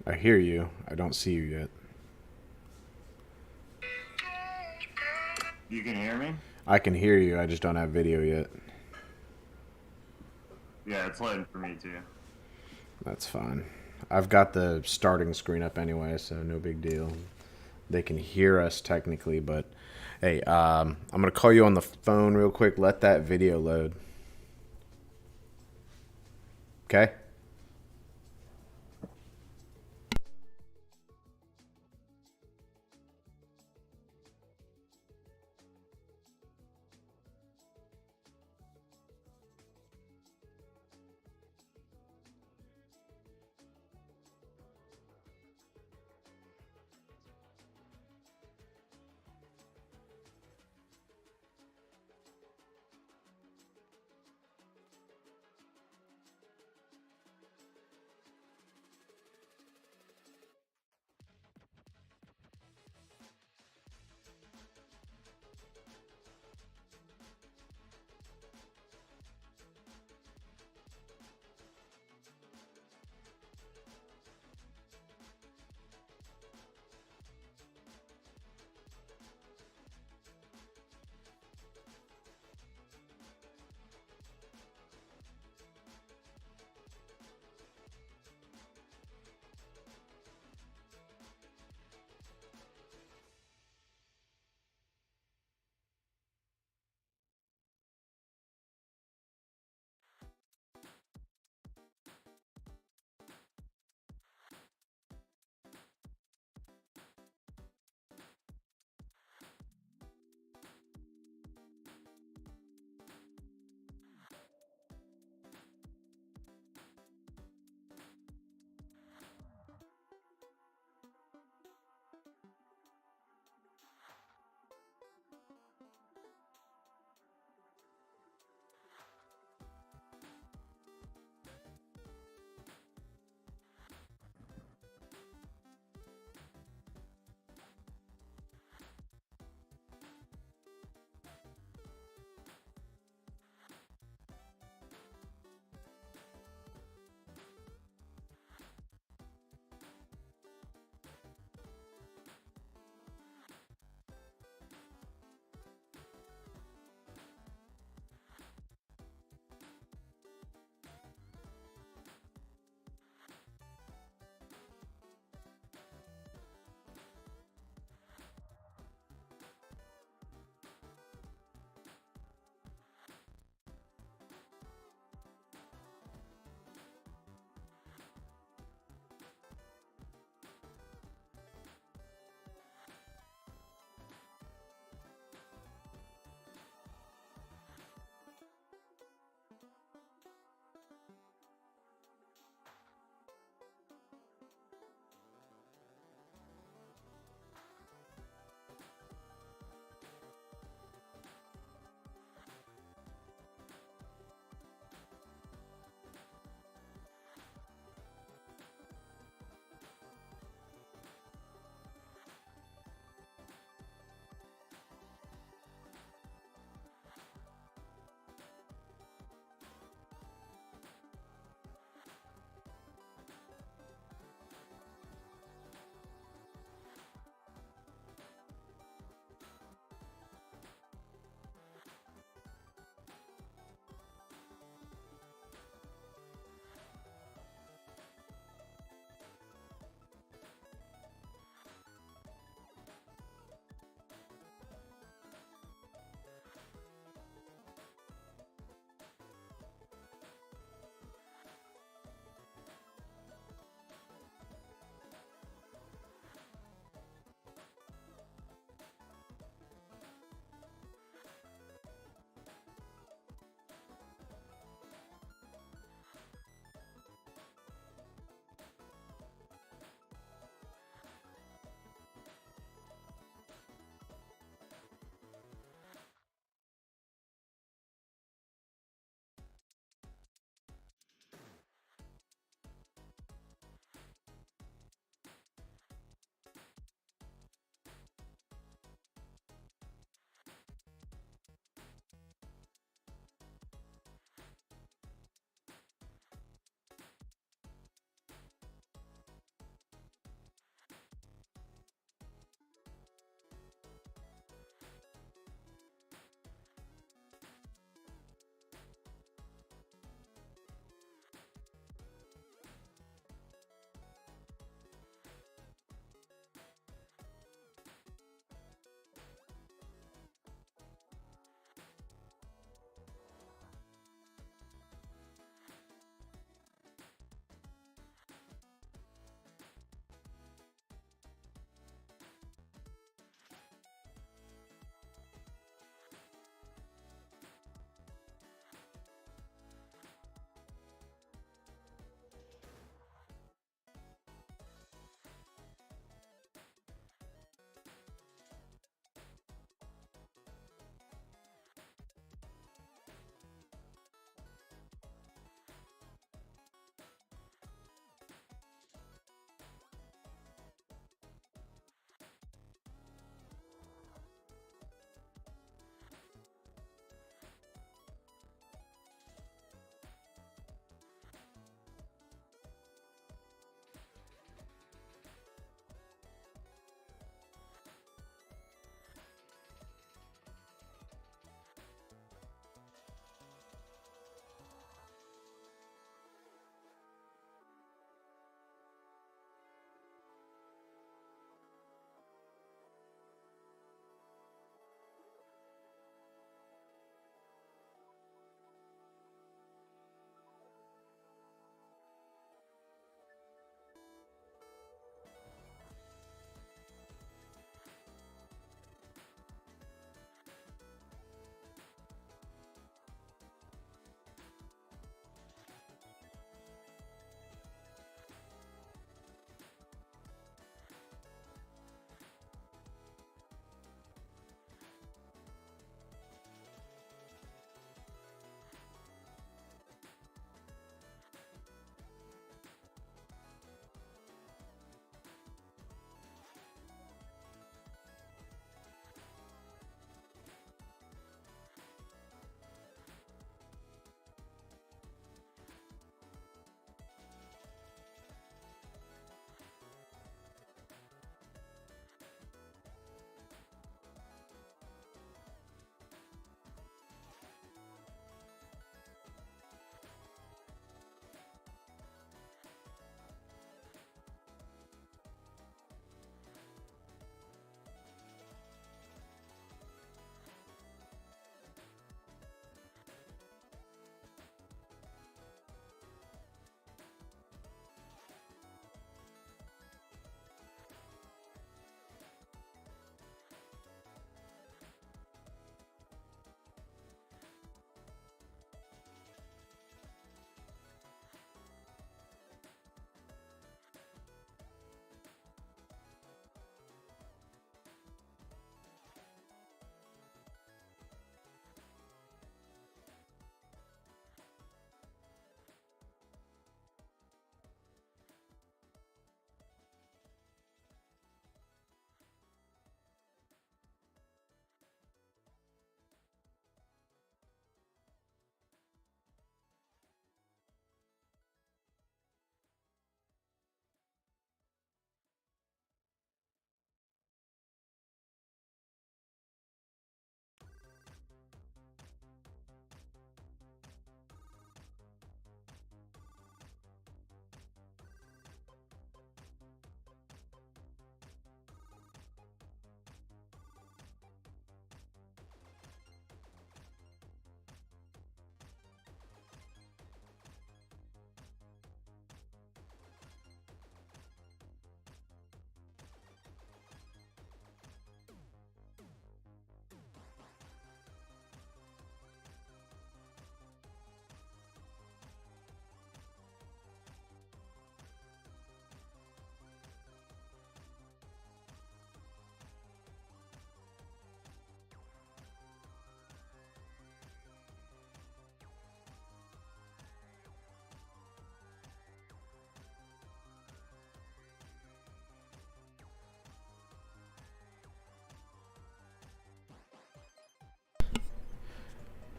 I hear you. I don't see you yet. You can hear me? I can hear you. I just don't have video yet. Yeah, it's loading for me too. That's fine. I've got the starting screen up anyway, so no big deal. They can hear us technically, but hey, I'm gonna call you on the phone real quick. Let that video load. Okay?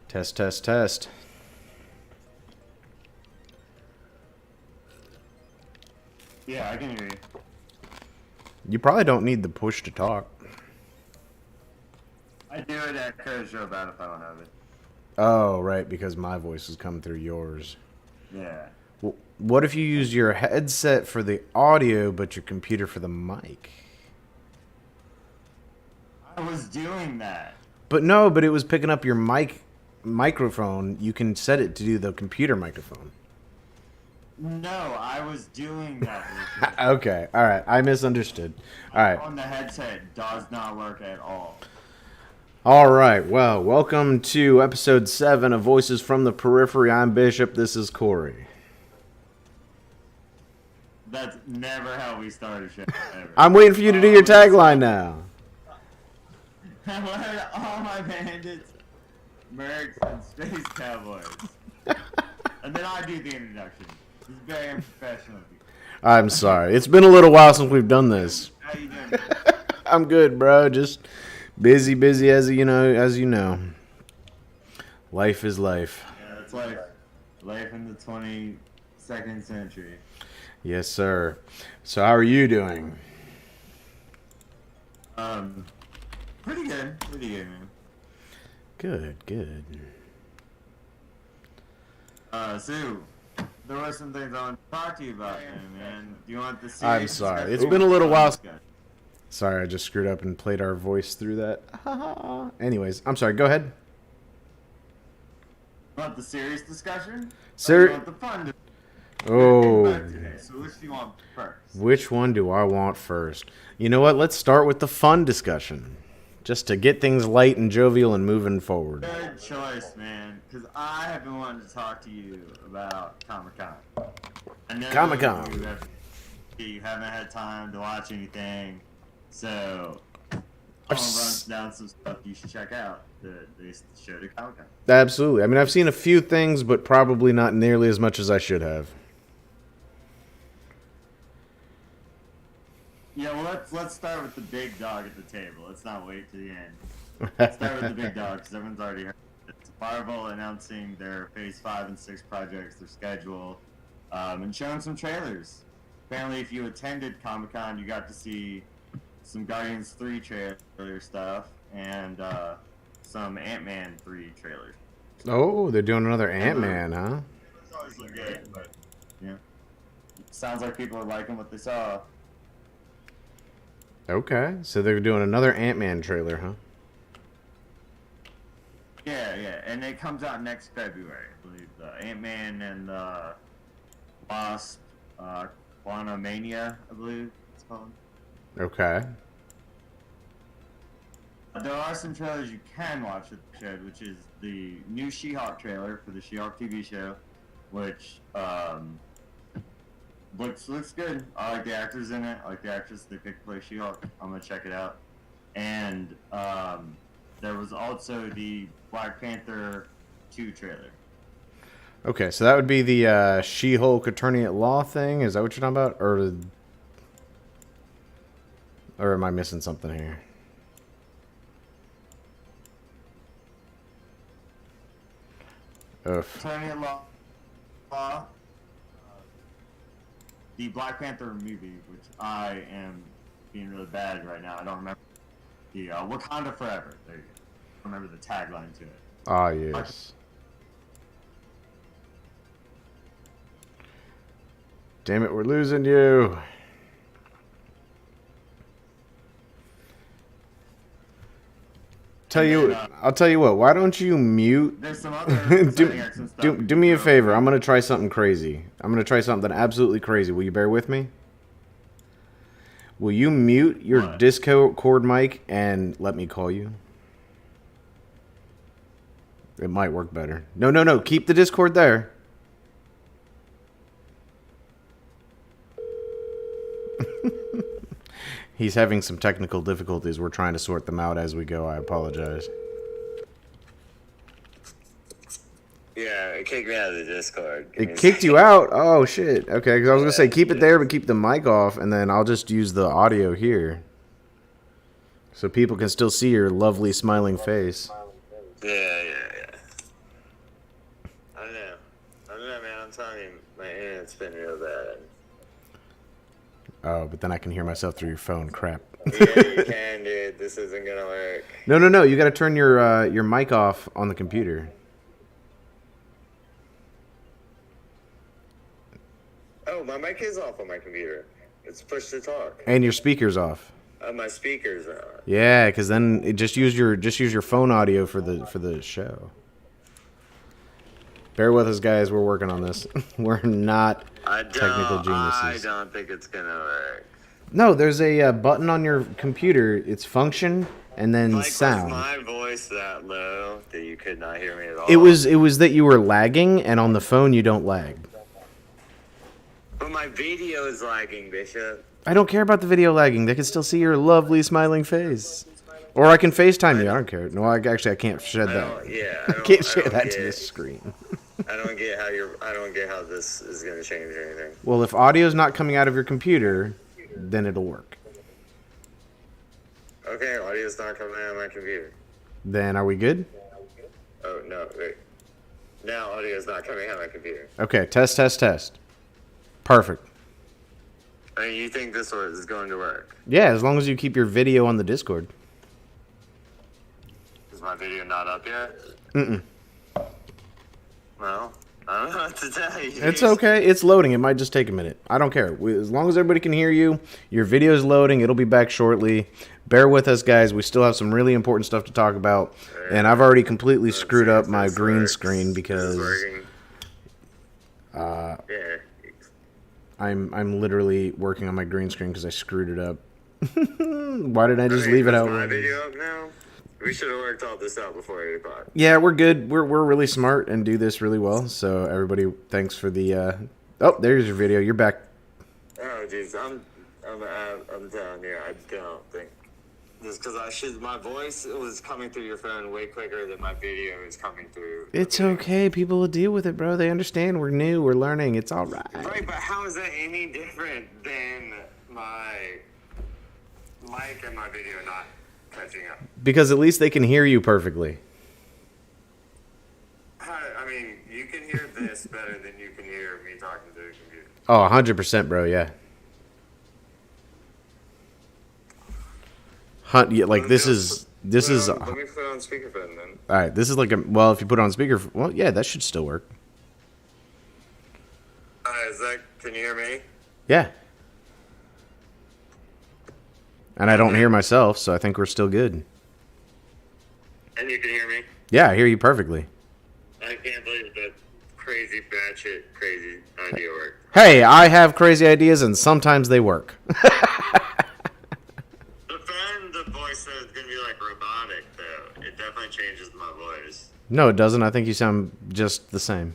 Test, test, test. Yeah, I can hear you. You probably don't need the push to talk. I do it at Co's show about if I don't have it. Oh, right, because my voice is coming through yours. Yeah. Well, what if you use your headset for the audio, but your computer for the mic? I was doing that. But it was picking up your microphone. You can set it to do the computer microphone. No, I was doing that. Okay, all right. I misunderstood. All right. On the headset does not work at all. All right. Well, welcome to episode 7 of Voices from the Periphery. I'm Bishop. This is Corey. That's never how we start a show. Ever. I'm waiting for you to do your tagline now. I wanted all my bandits, mercs, and space cowboys. And then I do the introduction. It's very unprofessional of you. I'm sorry. It's been a little while since we've done this. How you doing? I'm good, bro. Just busy as you know. Life is life. Yeah, it's life. Life in the 22nd century. Yes, sir. So how are you doing? Pretty good, man. Good. Sue, there were some things I want to talk to you about, man. Do you want the series? I'm sorry. discussion? It's been a little while. Sorry, I just screwed up and played our voice through that. Anyways, I'm sorry. Go ahead. You want the serious discussion? Sir. You want the fun? Oh. Today. So which do you want first? Which one do I want first? You know what? Let's start with the fun discussion. Just to get things light and jovial and moving forward. Good choice, man. Because I have been wanting to talk to you about Comicon. I know Comicon. You haven't had time to watch anything, so I'll run down some stuff you should check out. The show to Comicon. Absolutely. I mean, I've seen a few things, but probably not nearly as much as I should have. Yeah, well, let's start with the big dog at the table. Let's not wait to the end. Let's start with the big dog, because everyone's already heard it. It's Marvel announcing their Phase 5 and 6 projects, their schedule, and showing some trailers. Apparently, if you attended Comic-Con, you got to see some Guardians 3 trailer stuff, and some Ant-Man 3 trailers. Oh, they're doing another Ant-Man, huh? It's always look good, but, yeah. Sounds like people are liking what they saw. Okay, so they're doing another Ant-Man trailer, huh? Yeah, and it comes out next February, I believe. Ant-Man and Wasp, Quantumania, I believe it's called. Okay. There are some trailers you can watch at the show, which is the new She-Hulk trailer for the She-Hulk TV show, which looks good. I like the actors in it. I like the actress they picked to play She-Hulk. I'm gonna check it out. And there was also the Black Panther 2 trailer. Okay, so that would be the She-Hulk Attorney at Law thing? Is that what you're talking about? Or am I missing something here? Oof. Attorney at Law. The Black Panther movie, which I am being really bad at right now. I don't remember. The Wakanda Forever. There you go. I remember the tagline to it. Ah, yes. Damn it, we're losing you. I'll tell you what. Why don't you mute? There's some other do me a favor. I'm gonna try something crazy. I'm gonna try something absolutely crazy. Will you bear with me? Will you mute your Discord mic and let me call you? It might work better. No. Keep the Discord there. He's having some technical difficulties. We're trying to sort them out as we go. I apologize. Yeah, it kicked me out of the Discord. It kicked you out? Oh, shit. Okay, because I was going to say keep it there, but keep the mic off, and then I'll just use the audio here. So people can still see your lovely smiling face. Yeah. X-Men real bad. Oh, but then I can hear myself through your phone. Crap. Yeah, you can, dude. This isn't gonna work. No. You got to turn your mic off on the computer. Oh, my mic is off on my computer. It's push to talk. And your speaker's off. My speakers are on. Yeah, because then just use your phone audio for the show. Bear with us, guys. We're working on this. We're not technical geniuses. I don't think it's gonna work. No, there's a button on your computer. It's function and then Like, sound. was my voice that low that you could not hear me at all? It was that you were lagging, and on the phone you don't lag. But my video is lagging, Bishop. I don't care about the video lagging. They can still see your lovely smiling face. Or I can FaceTime you. I don't care. No, I can't shed that. I Can't share that to the screen. I don't get how this is gonna change anything. Well, if audio's not coming out of your computer, then it'll work. Okay, audio's not coming out of my computer. Then are we good? Oh no, wait. Now audio's not coming out of my computer. Okay, test. Perfect. I mean, you think this is going to work? Yeah, as long as you keep your video on the Discord. Is my video not up yet? Mm-mm. Well, I don't know what to tell you. It's okay. It's loading. It might just take a minute. I don't care. As long as everybody can hear you, your video's loading. It'll be back shortly. Bear with us, guys. We still have some really important stuff to talk about. And I've already completely screwed up my green screen because yeah. I'm literally working on my green screen because I screwed it up. Why didn't I just leave it out? Is my video up now? We should have worked all this out before 8 o'clock. Yeah, we're good. We're really smart and do this really well. So everybody, thanks for the. Oh, there's your video. You're back. Oh, jeez, I'm telling you, I don't think just because my voice was coming through your phone way quicker than my video is coming through. It's okay. People will deal with it, bro. They understand. We're new. We're learning. It's all right. Right, but how is that any different than my mic and my video not catching up? Because at least they can hear you perfectly. I mean, you can hear this better than you can hear me talking to the computer. Oh, 100%, bro. Yeah. Yeah, like this is. Let me put it on speakerphone then. All right. This is like a. Well, if you put it on speaker, well, yeah, that should still work. Can you hear me? Yeah. And I don't hear myself, so I think we're still good. And you can hear me? Yeah, I hear you perfectly. I can't believe that crazy batshit crazy idea worked. Hey, I have crazy ideas, and sometimes they work. The voice is going to be like robotic, though. It definitely changes my voice. No, it doesn't. I think you sound just the same.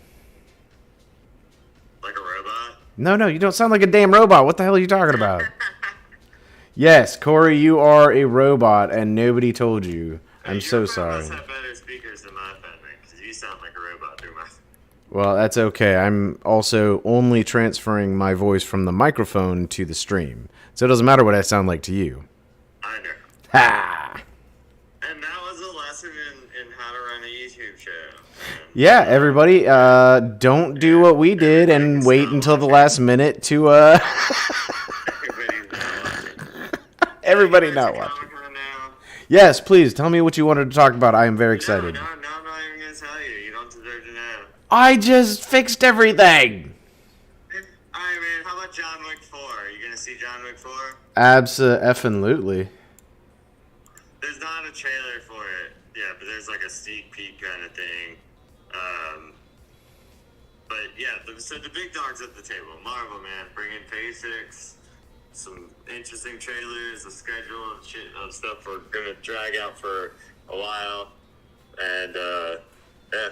Like a robot? No, you don't sound like a damn robot. What the hell are you talking about? Yes, Corey, you are a robot, and nobody told you. I'm so sorry. Your phone must have better speakers than my phone, because you sound like a robot through my phone. Well, that's okay. I'm also only transferring my voice from the microphone to the stream. So it doesn't matter what I sound like to you. I know. Ha! And that was a lesson in how to run a YouTube show. Yeah, everybody, don't do what we did and wait until the last minute to, Everybody not watching. Yes, please, tell me what you wanted to talk about. I am very excited. No, I'm not even going to tell you. You don't deserve to know. I just fixed everything! Alright, man, how about John Wick 4? Are you going to see John Wick 4? Abso-effing-lutely. There's not a trailer for it. Yeah, but there's like a sneak peek kind of thing. But yeah, so the big dogs at the table. Marvel, man, bring in Phase 6. Some interesting trailers, a schedule of stuff we're going to drag out for a while. And, yeah,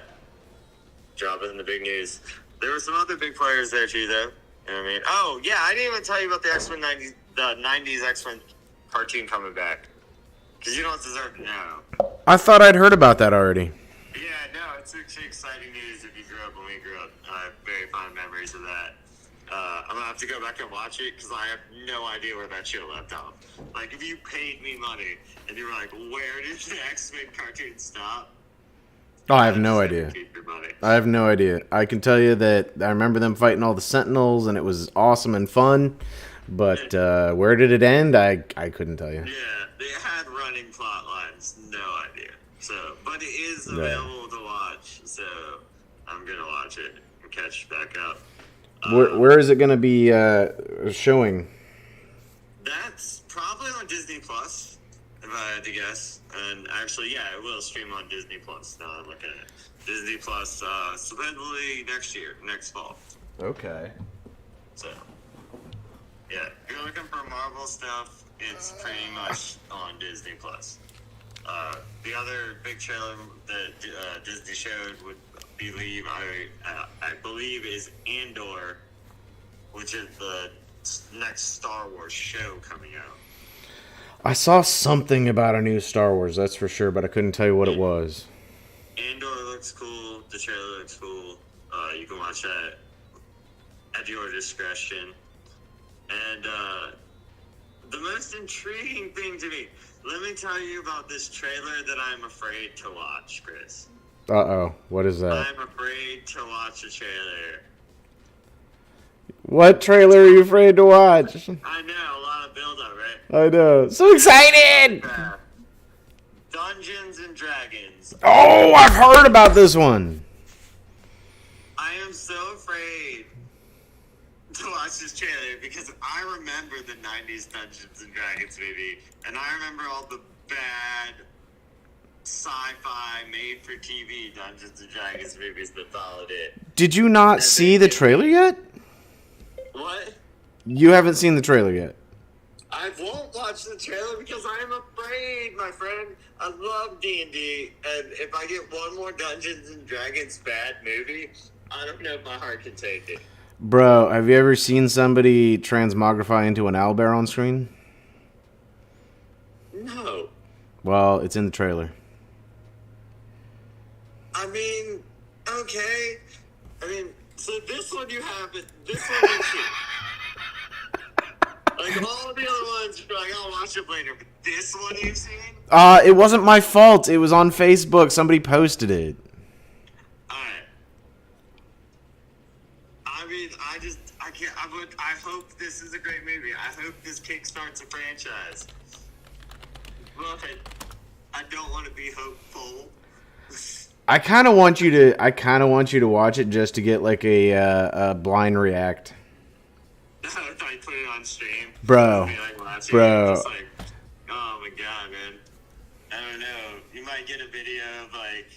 dropping the big news. There were some other big players there too, though. You know what I mean? Oh, yeah, I didn't even tell you about the X-Men 90s, the 90s X-Men cartoon coming back. Because you don't deserve to know. I thought I'd heard about that already. Yeah, no, it's actually exciting news if you grew up when we grew up. I have very fond memories of that. I'm going to have to go back and watch it because I have no idea where that show left off. Like, if you paid me money and you were like, where did the X-Men cartoon stop? Oh, I have no idea. Keep your money. I have no idea. I can tell you that I remember them fighting all the Sentinels, and it was awesome and fun. But where did it end? I couldn't tell you. Yeah, they had running plot lines. No idea. So, but it is available to watch. So, I'm gonna watch it and catch back up. Where is it going to be showing? That's probably on Disney Plus, if I had to guess. And actually, yeah, it will stream on Disney Plus. Now I'm looking at it. Disney Plus, supposedly next fall. Okay. So, yeah, if you're looking for Marvel stuff, it's pretty much on Disney Plus. The other big trailer that Disney showed I believe is Andor, which is the next Star Wars show coming out. I saw something about a new Star Wars, that's for sure, but I couldn't tell you what it was. Andor looks cool. The trailer looks cool. You can watch that at your discretion. And the most intriguing thing to me, let me tell you about this trailer that I'm afraid to watch, Chris. Uh-oh. What is that? I'm afraid to watch a trailer. What trailer are you afraid to watch? I know, a lot of build-up, right? I know. So excited! Dungeons and Dragons. Oh, I've heard about this one. I am so afraid to watch this trailer because I remember the 90s Dungeons and Dragons movie, and I remember all the bad sci-fi made-for-TV Dungeons and Dragons movies that followed it. Did you not see the trailer yet? What? You haven't seen the trailer yet. I won't watch the trailer because I am afraid, my friend. I love D&D, and if I get one more Dungeons and Dragons bad movie, I don't know if my heart can take it. Bro, have you ever seen somebody transmogrify into an owlbear on screen? No. Well, it's in the trailer. I mean, okay. I mean, so this one you have, but this one you see. Like all the other ones, you're like, I'll watch it later. But this one you've seen? It wasn't my fault. It was on Facebook. Somebody posted it. Alright. I mean, I can't, I hope this is a great movie. I hope this kickstarts a franchise. But I don't want to be hopeful. I kind of want you to watch it just to get like a blind react. If I put it on stream, Bro. It, just like, oh my god, man. I don't know. You might get a video of like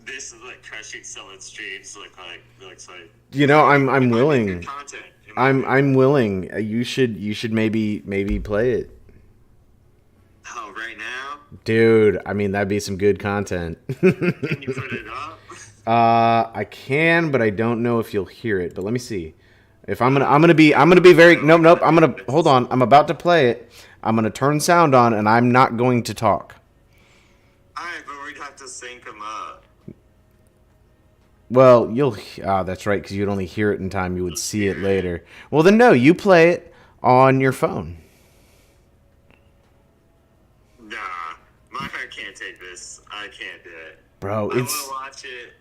this is like crushing someone's streams, like looks like. You know, I'm willing. Content. I'm willing. You should maybe play it. Oh, right now? Dude, I mean that'd be some good content. Can you put it up? I can, but I don't know if you'll hear it. But let me see. If I'm gonna be very nope. Hold on. I'm about to play it. I'm gonna turn sound on, and I'm not going to talk. Alright, but we'd have to sync them up. Well, that's right, because you'd only hear it in time. You would see it later. Well, then no, you play it on your phone. Nah, my heart can't take this. I can't do it. Bro, I want to watch it.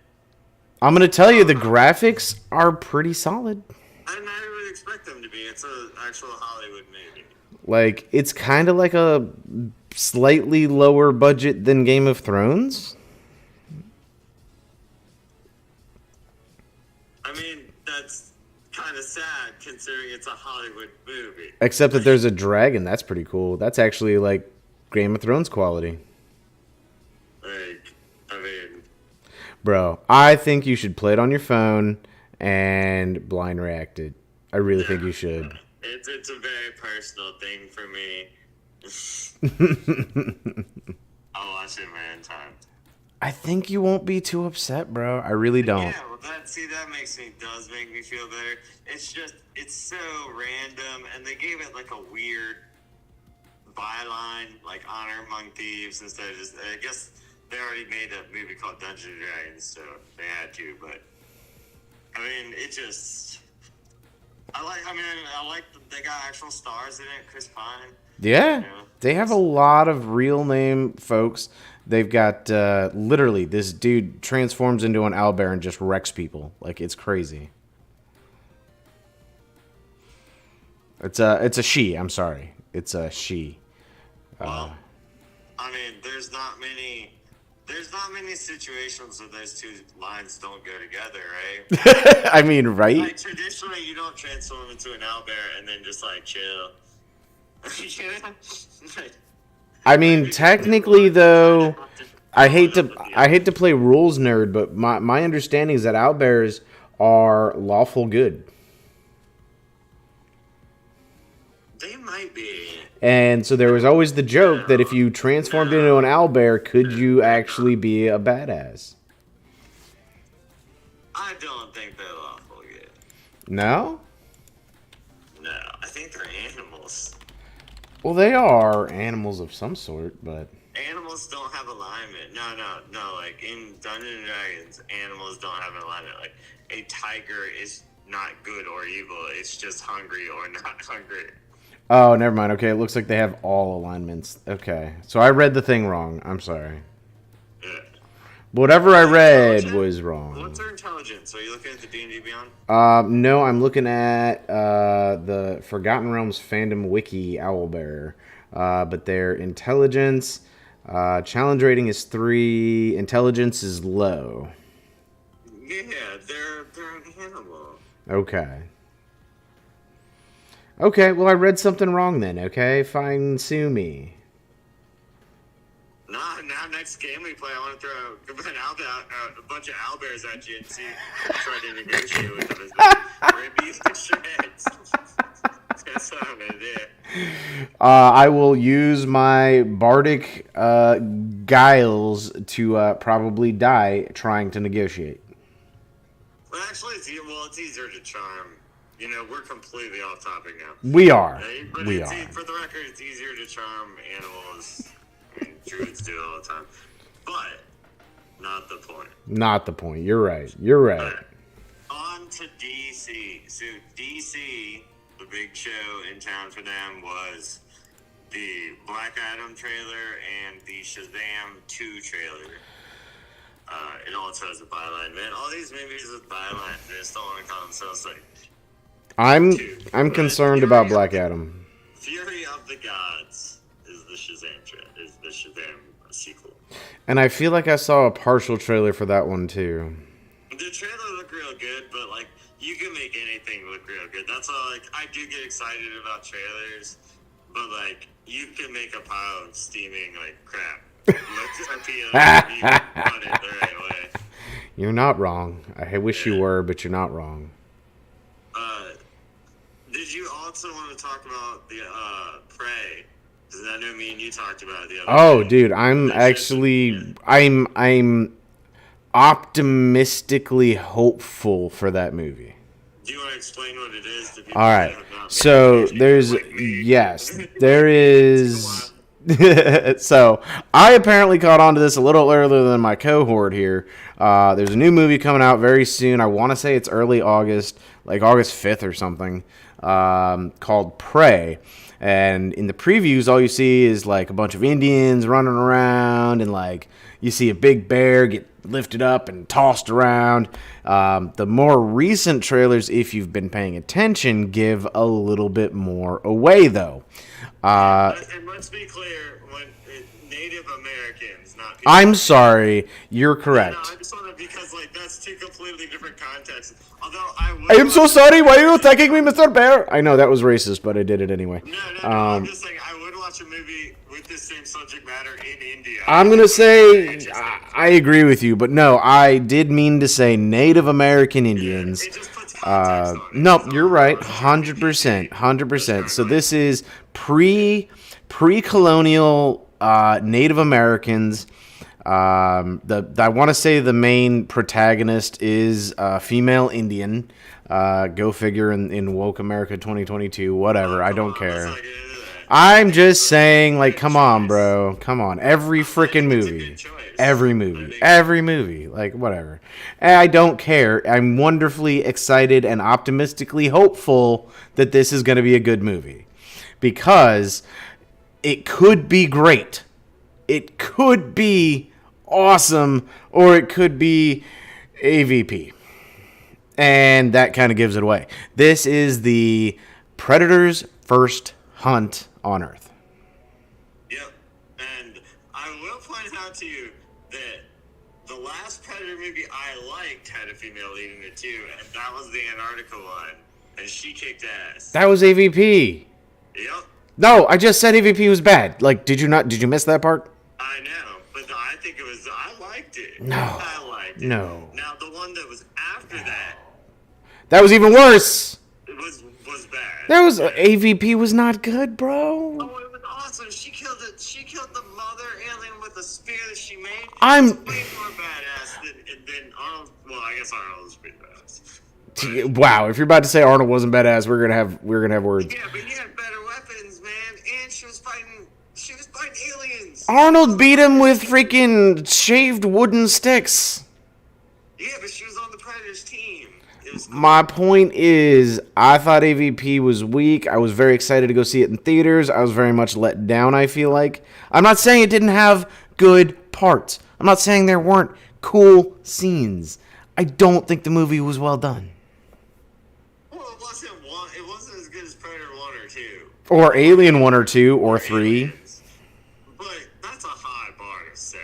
I'm gonna tell you, the graphics are pretty solid. I never would expect them to be. It's an actual Hollywood movie. Like, it's kind of like a slightly lower budget than Game of Thrones. I mean, that's kind of sad considering it's a Hollywood movie. Except that there's a dragon. That's pretty cool. That's actually like Game of Thrones quality. Like, I mean, bro, I think you should play it on your phone and blind react it. I really think you should. It's a very personal thing for me. I'll watch it in my own time. I think you won't be too upset, bro. I really don't. Yeah, well, that does make me feel better. It's just, it's so random, and they gave it like a weird byline, like Honor Among Thieves, instead of just, I guess they already made a movie called Dungeons and Dragons, so they had to, but, I mean, it just, I like they got actual stars in it, Chris Pine. Yeah, You know? they have a lot of real name folks They've got literally this dude transforms into an owlbear and just wrecks people. Like, it's crazy. It's a she. I'm sorry. It's a she. Well, I mean, there's not many situations where those two lines don't go together, right? I mean, right? Like, traditionally, you don't transform into an owlbear and then just like chill. I mean, technically, though, I hate to play rules nerd, but my understanding is that owlbears are lawful good. They might be. And so there was always the joke that if you transformed into an owlbear, could you actually be a badass? I don't think they're lawful good. No? No, I think they're animals. Well, they are animals of some sort, but... Animals don't have alignment. No. Like, in Dungeons & Dragons, animals don't have an alignment. Like, a tiger is not good or evil. It's just hungry or not hungry. Oh, never mind. Okay, it looks like they have all alignments. Okay. So I read the thing wrong. I'm sorry. Yeah. Whatever I read was wrong. What's their intelligence? Are you looking at the D&D Beyond? No, I'm looking at the Forgotten Realms fandom wiki Owlbear. But their intelligence, challenge rating is 3, intelligence is low. Yeah, they're an animal. Okay. Okay, well, I read something wrong then, okay? Fine, sue me. Nah, now next game we play, I want to throw a bunch of owlbears at you and see, try to negotiate with them. Rip you to shreds. That's what I'm going to do. I will use my bardic guiles to probably die trying to negotiate. Well, actually, it's easier to charm. You know, we're completely off topic now. We are. Right? But we are. For the record, it's easier to charm animals. I mean, druids do it all the time. But, not the point. Not the point. You're right. You're right. Right. On to DC. So, DC, the big show in town for them was the Black Adam trailer and the Shazam 2 trailer. It also has a byline. Man, all these movies with byline, they just don't want to call themselves like... I'm concerned about Black Adam. Fury of the Gods is the Shazam sequel. And I feel like I saw a partial trailer for that one too. The trailer looked real good, but like you can make anything look real good. That's all. Like I do get excited about trailers, but like you can make a pile of steaming like crap. Let's appeal if you want it the right way. You're not wrong. I wish you were, but you're not wrong. Did you also want to talk about the Prey? Because I know me and you talked about it the other Oh, day. dude, I'm optimistically hopeful for that movie. Do you want to explain what it is to people? All right. So there's there is. So I apparently caught on to this a little earlier than my cohort here. There's a new movie coming out very soon. I want to say it's early August, like August 5th or something, called Prey. And in the previews, all you see is like a bunch of Indians running around, and like you see a big bear get lifted up and tossed around. The more recent trailers, if you've been paying attention, give a little bit more away, though. And let's be clear, when Native Americans, not people. I'm sorry, you're correct. No, I just want to, because like that's two completely different contexts. Although I am so sorry. Why are you attacking me, Mr. Bear? I know that was racist, but I did it anyway. No. I'm just saying I would watch a movie with this same subject matter in India. I'm gonna say I agree with you, but no, I did mean to say Native American Indians. It just puts context on it. No, you're right, 100%. So this is pre-colonial Native Americans. I want to say the main protagonist is female Indian. Go figure in woke America 2022. Whatever, I don't care. I'm just saying, like, come on, bro. Come on. Every freaking movie. Every movie. Like, whatever. I don't care. I'm wonderfully excited and optimistically hopeful that this is going to be a good movie. Because it could be great. it could be awesome or it could be AVP. And that kind of gives it away. This is the Predator's first hunt on Earth. Yep. And I will point out to you that the last Predator movie I liked had a female lead in it too, and that was the Antarctica one, and she kicked ass. That was AVP. Yep. No, I just said AVP was bad. Like, did you miss that part? I know, but I think I liked it. No. I liked it. No. Now, the one that was after That was even worse. it was bad. AVP was not good, bro. Oh, it was awesome. She killed the mother alien with a spear that she made. I'm- It's way more badass than Arnold. Well, I guess Arnold was pretty badass. Wow, if you're about to say Arnold wasn't badass, we're gonna have words. Yeah, but he had better weapons, man, and she was fighting aliens. Arnold beat him with freaking shaved wooden sticks. Yeah, but she was on the Predator's team. It was cool. My point is, I thought AVP was weak. I was very excited to go see it in theaters. I was very much let down, I feel like. I'm not saying it didn't have good parts. I'm not saying there weren't cool scenes. I don't think the movie was well done. Well, it wasn't as good as Predator 1 or 2. Or Alien 1 or 2 or 3. Aliens. But that's a high bar to set.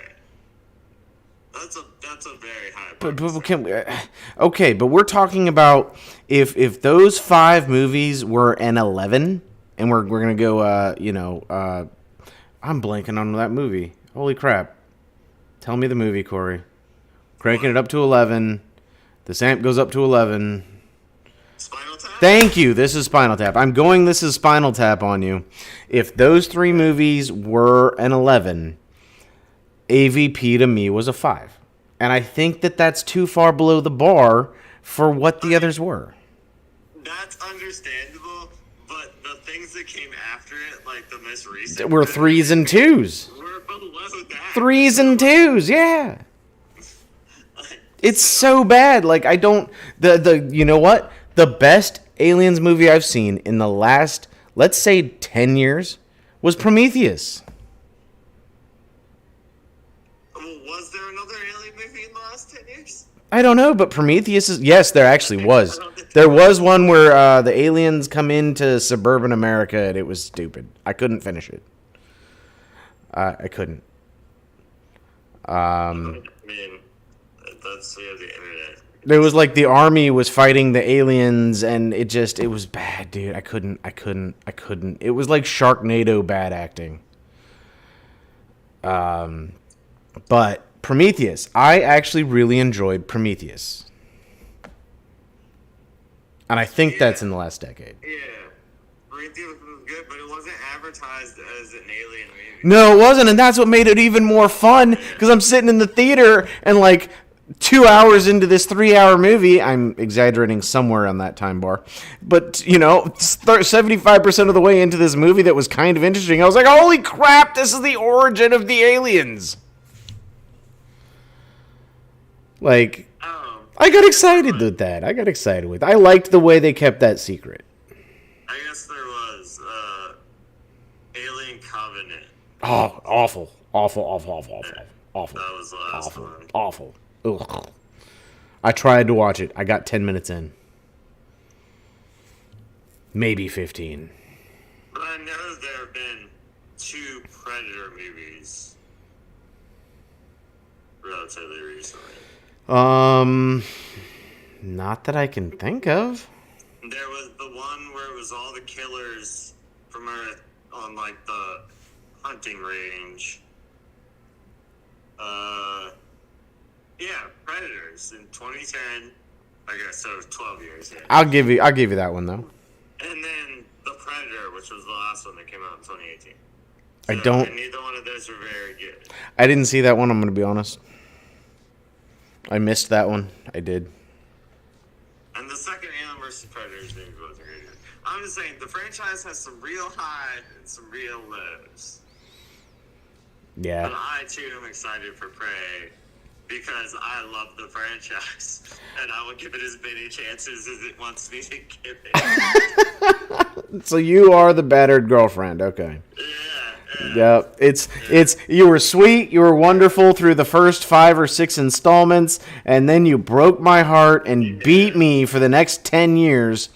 That's a very high bar. Okay, but we're talking about if those 5 movies were an 11, and we're gonna go, I'm blanking on that movie. Holy crap! Tell me the movie, Corey. Cranking it up to 11. The amp goes up to 11. Spinal Tap? Thank you. This is Spinal Tap. This is Spinal Tap on you. If those 3 movies were an 11, AVP to me was a 5. And I think that's too far below the bar for what the others were. That's understandable, but the things that came after it, like the most recent, Were 3s and 2s. were below that. 3s and 2s, yeah. It's so bad. Like, I don't... You know what? The best Aliens movie I've seen in the last, let's say, 10 years was Prometheus. Was there another alien movie in the last 10 years? I don't know, but Prometheus is... Yes, there actually was. There was one where the aliens come into suburban America, and it was stupid. I couldn't finish it. I couldn't. I mean, that's the internet. There was like the army was fighting the aliens, and it was bad, dude. I couldn't. It was like Sharknado bad acting. But Prometheus, I actually really enjoyed Prometheus. And I think that's in the last decade. Yeah. Prometheus was good, but it wasn't advertised as an alien movie. No, it wasn't, and that's what made it even more fun, because I'm sitting in the theater, and like 2 hours into this 3-hour movie, I'm exaggerating somewhere on that time bar, but, 75% of the way into this movie that was kind of interesting, I was like, holy crap, this is the origin of the aliens. Like, I got excited with that. I liked the way they kept that secret. I guess there was Alien Covenant. Oh, awful. That was the last one. Awful. Ugh. I tried to watch it. I got 10 minutes in. Maybe 15. But I know there have been 2 Predator movies relatively recently. Not that I can think of. There was the one where it was all the killers from Earth on like the hunting range. Yeah, Predators in 2010. I guess so. 12 years. Yeah. I'll give you that one though. And then the Predator, which was the last one that came out in 2018. I don't. And neither one of those were very good. I didn't see that one. I'm gonna be honest. I missed that one. I did. And the second Alien vs. Predators movie wasn't very good. I'm just saying, the franchise has some real highs and some real lows. Yeah. But I too am excited for Prey because I love the franchise and I will give it as many chances as it wants me to give it. So you are the battered girlfriend. Okay. Yeah, Yep. It's you were sweet, you were wonderful through the first 5 or 6 installments, and then you broke my heart and beat me for the next 10 years.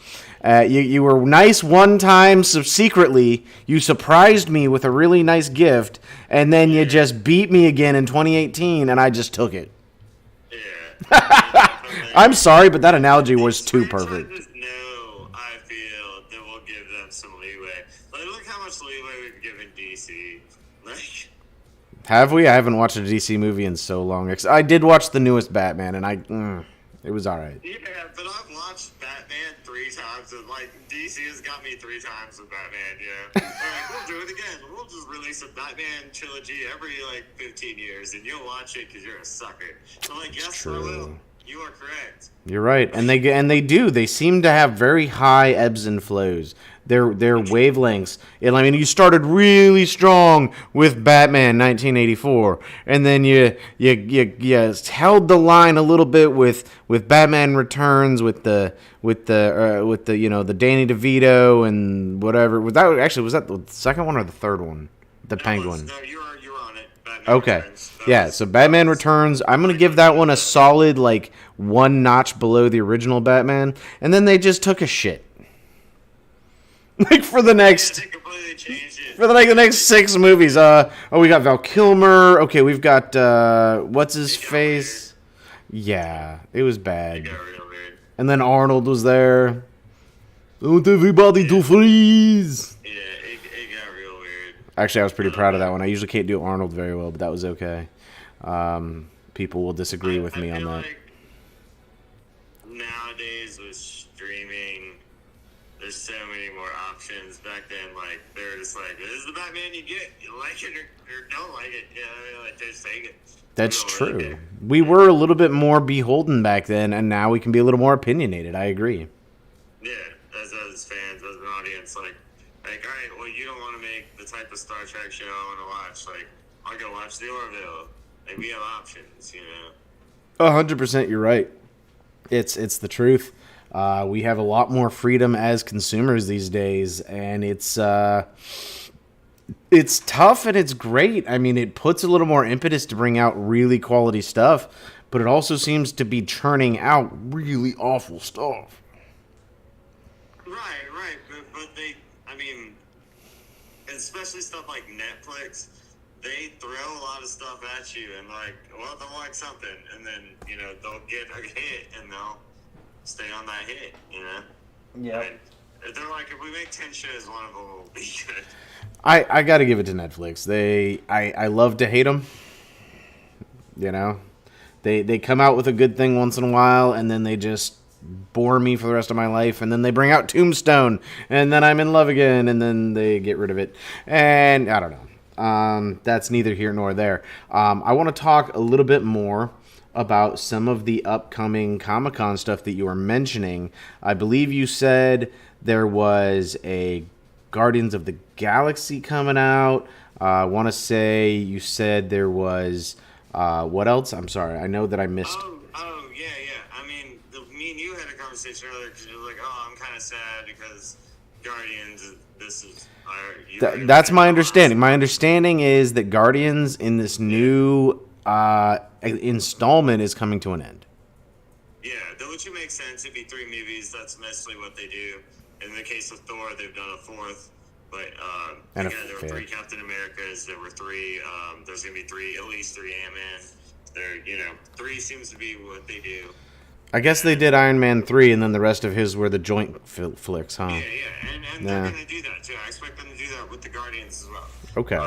You were nice one time, so secretly you surprised me with a really nice gift, and then you just beat me again in 2018, and I just took it. Yeah. I'm sorry, but that analogy was too perfect. No, I feel that we'll give them some leeway. Like, look how much leeway we've given DC. Like, Have we? I haven't watched a DC movie in so long. I did watch the newest Batman, and it was all right. yeah, but I've watched Batman 3 times, and like DC has got me 3 times with Batman. Yeah, like, we'll do it again. We'll just release a Batman trilogy every like 15 years, and you'll watch it because you're a sucker. I'm like, yes, I will. You are correct. You're right, and they do. They seem to have very high ebbs and flows. Their wavelengths. And I mean, you started really strong with Batman 1984, and then you held the line a little bit with Batman Returns, with the the Danny DeVito and whatever. Was that the second one or the third one? The Penguin. No, you're on it. Batman Okay. Returns. Yeah, so Batman Returns, I'm going to give that one a solid, like, 1 notch below the original Batman. And then they just took a shit. Like, for the next... They completely changed it. For the next 6 movies. We got Val Kilmer. Okay, we've got, what's his face? Yeah, it was bad. It got real weird. And then Arnold was there. I want everybody to freeze. Yeah, it got real weird. Actually, I was pretty proud of that one. I usually can't do Arnold very well, but that was okay. People will disagree with me on that. Like nowadays with streaming, there's so many more options. Back then, like, they were just like, this is the Batman you get. You like it or don't like it. You know, like, just take it. That's true. We were a little bit more beholden back then, and now we can be a little more opinionated. I agree. Yeah, as fans, as an audience, like, all right, well, you don't want to make the type of Star Trek show I want to watch. Like, I'll go watch The Orville. Like, we have options, you know. 100%, you're right. It's the truth. We have a lot more freedom as consumers these days, and it's tough and it's great. I mean, it puts a little more impetus to bring out really quality stuff, but it also seems to be churning out really awful stuff. Right. But they, I mean, especially stuff like Netflix, they throw a lot of stuff at you and like, well, they'll like something, and then, you know, they'll get a hit and they'll stay on that hit, you know? Yeah. And they're like, if we make 10 shows, one of them will be good. I got to give it to Netflix. I love to hate them. You know, they come out with a good thing once in a while, and then they just bore me for the rest of my life, and then they bring out Tombstone, and then I'm in love again, and then they get rid of it, and I don't know. That's neither here nor there. I want to talk a little bit more about some of the upcoming Comicon stuff that you were mentioning. I believe you said there was a Guardians of the Galaxy coming out. I want to say you said there was what else? I'm sorry. I know that I missed. Yeah. I mean, me and you had a conversation earlier because you were like, "Oh, I'm kind of sad because Guardians. This is." That's my understanding. My understanding is that Guardians in this new installment is coming to an end. Yeah, which makes sense. It'd be 3 movies. That's mostly what they do. In the case of Thor, they've done a 4th. But and again, there were 3 Captain Americas. There were 3. There's gonna be 3, at least 3 Ant-Man. There, 3 seems to be what they do. I guess they did Iron Man 3, and then the rest of his were the joint flicks, huh? Yeah, and they're gonna do that too. I expect them to do that with the Guardians as well. Okay.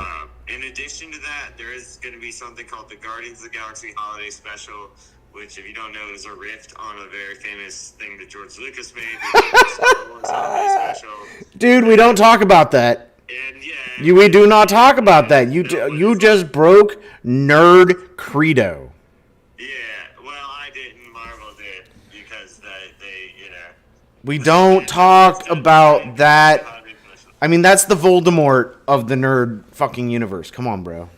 In addition to that, there is going to be something called the Guardians of the Galaxy Holiday Special, which, if you don't know, is a riff on a very famous thing that George Lucas made, which is the Star Wars Holiday Special. Dude, we don't talk about that. And We do not talk about that. You just broke nerd credo. Yeah, well, I didn't. Marvel did, because they We don't talk about that. I mean, that's the Voldemort of the nerd fucking universe. Come on, bro.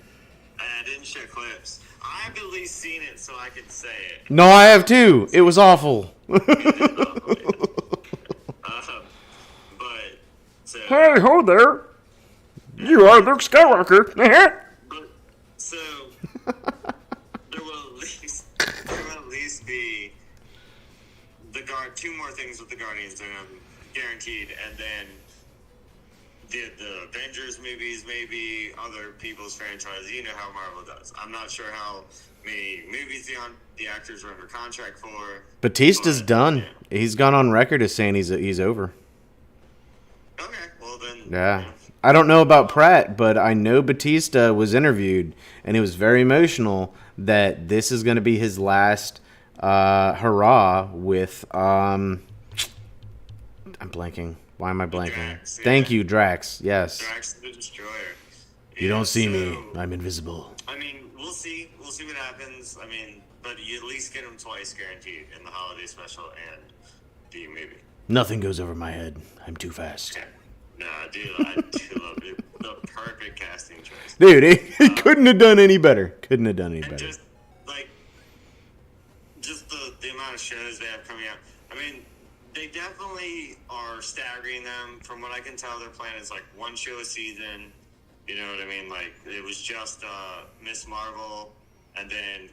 I didn't show clips. I've at least seen it, so I can say it. No, I have too. It was awful. But so, Hey, ho there. You are Luke Skywalker. But, so there will at least be two more things with the Guardians that I'm guaranteed, and then the Avengers movies, maybe other people's franchises. You know how Marvel does. I'm not sure how many movies the actors are under contract for. Batista's done. Yeah. He's gone on record as saying he's over. Okay, well then. Yeah. I don't know about Pratt, but I know Batista was interviewed, and he was very emotional that this is going to be his last hurrah with I'm blanking. Why am I blanking? Drax, yeah. Thank you, Drax. Yes. Drax the Destroyer. You don't see me. I'm invisible. I mean, we'll see. We'll see what happens. I mean, but you at least get him twice guaranteed in the holiday special and the movie. Nothing goes over my head. I'm too fast. Yeah. No, I do love it. The perfect casting choice. Dude, he couldn't have done any better. Couldn't have done any And better. just the amount of shows they have coming out. I mean, they definitely are staggering them. From what I can tell, their plan is like one show a season. You know what I mean? Like, it was just Miss Marvel, and then,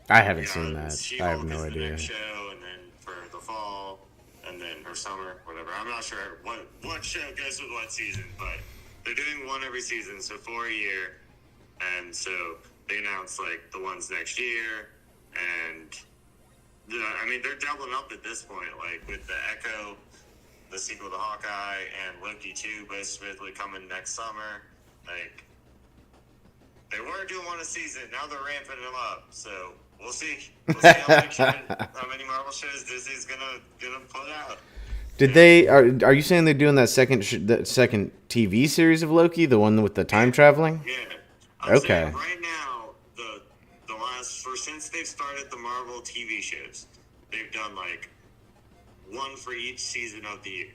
I haven't seen that. I have She-Hulk no is the idea. next show, and then for the fall, and then or summer, whatever. I'm not sure what show goes with what season, but they're doing one every season, so 4 a year. And so they announced like the ones next year, and I mean, they're doubling up at this point, like with the Echo, the sequel to Hawkeye, and Loki 2 both supposedly coming next summer. Like, they were doing one a season, now they're ramping them up. So we'll see. We'll see how many Marvel shows Disney's gonna put out. Did they? Are you saying they're doing that second TV series of Loki, the one with the time traveling? Yeah. Okay. Right now, the last since they've started the Marvel TV shows, they've done like one for each season of the year,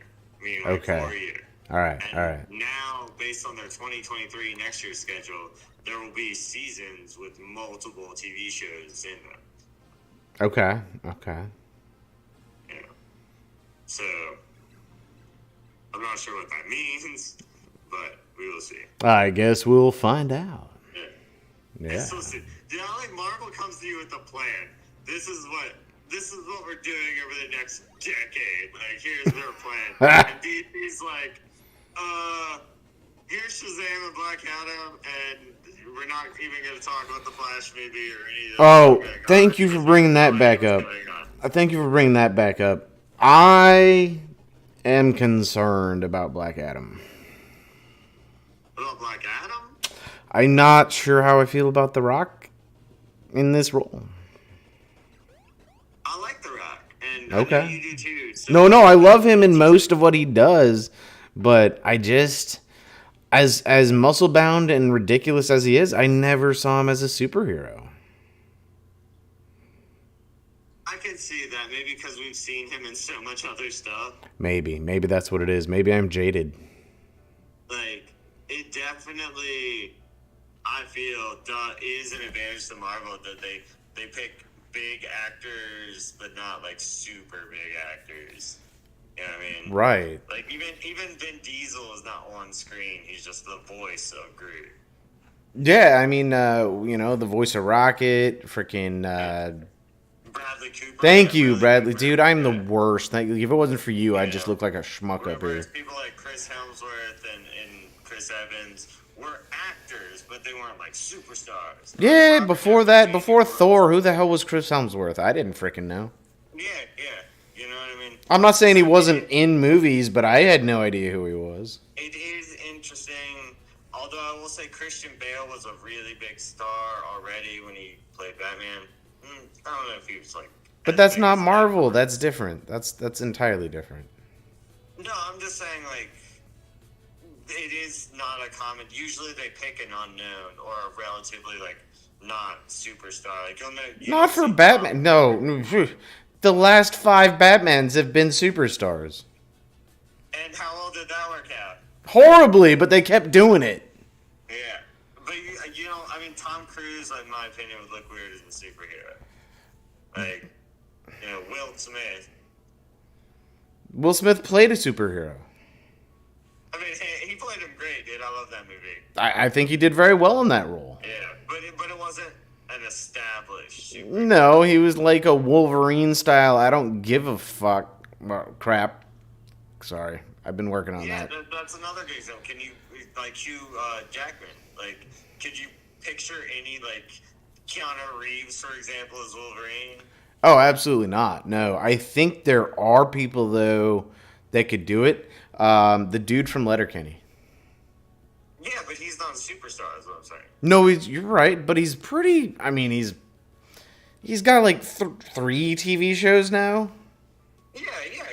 meaning like Okay. 4 a year. All right. And All right. now, based on their 2023 next year's schedule, there will be seasons with multiple TV shows in them. Okay. Okay. Yeah. So I'm not sure what that means, but we will see. I guess we'll find out. Yeah. Yeah. So, not like Marvel comes to you with a plan. This is what we're doing over the next decade. Like, here's their plan. And DC's like, here's Shazam and Black Adam, and we're not even going to talk about the Flash movie or any of that. Oh, thank you for bringing that back up. Thank you for bringing that back up. I am concerned about Black Adam. About Black Adam? I'm not sure how I feel about The Rock in this role. I like The Rock, and Okay. I know you do too. So No, I love him in most of what he does, but I just, as muscle bound and ridiculous as he is, I never saw him as a superhero. I can see that, maybe because we've seen him in so much other stuff. Maybe that's what it is. Maybe I'm jaded. Like, it definitely, I feel, is an advantage to Marvel that they pick big actors, but not like super big actors. You know what I mean? Right. Like, even Vin Diesel is not on screen; he's just the voice of Groot. Yeah, I mean, the voice of Rocket, freaking. Bradley Cooper. Thank you, really Bradley. Cooper. Dude, I'm the Yeah. worst. Thank you. If it wasn't for you, I'd Yeah. just look like a schmuck up Whereas here. people like Chris Hemsworth and Chris Evans were actors, but they weren't like superstars. Yeah, Robert before Downey that, before Jr. Thor, who the hell was Chris Hemsworth? I didn't freaking know. Yeah, you know what I mean? I'm not saying he wasn't in movies, but I had no idea who he was. It is interesting, although I will say Christian Bale was a really big star already when he played Batman. I don't know if he was like... But that's not Marvel. That's different. That's entirely different. No, I'm just saying, like, it is not a common... Usually they pick an unknown or a relatively, like, not superstar. Like, Not for Batman. No. The last 5 Batmans have been superstars. And how well did that work out? Horribly, but they kept doing it. Yeah. But, I mean, Tom Cruise, in my opinion, would look weird as a superhero. Like, Will Smith. Will Smith played a superhero. I mean, he played him great, dude. I love that movie. I think he did very well in that role. Yeah, but it wasn't an established super. No, he was like a Wolverine style. I don't give a fuck. Well, crap. Sorry, I've been working on that. That's another good example. Can you, like, Hugh Jackman, like, could you picture any, like, Keanu Reeves, for example, as Wolverine? Oh, absolutely not. No, I think there are people though that could do it. The dude from Letterkenny. Yeah, but he's not a superstar, is what I'm saying. No, you're right, but he's pretty. I mean, he's got like 3 TV shows now. Yeah,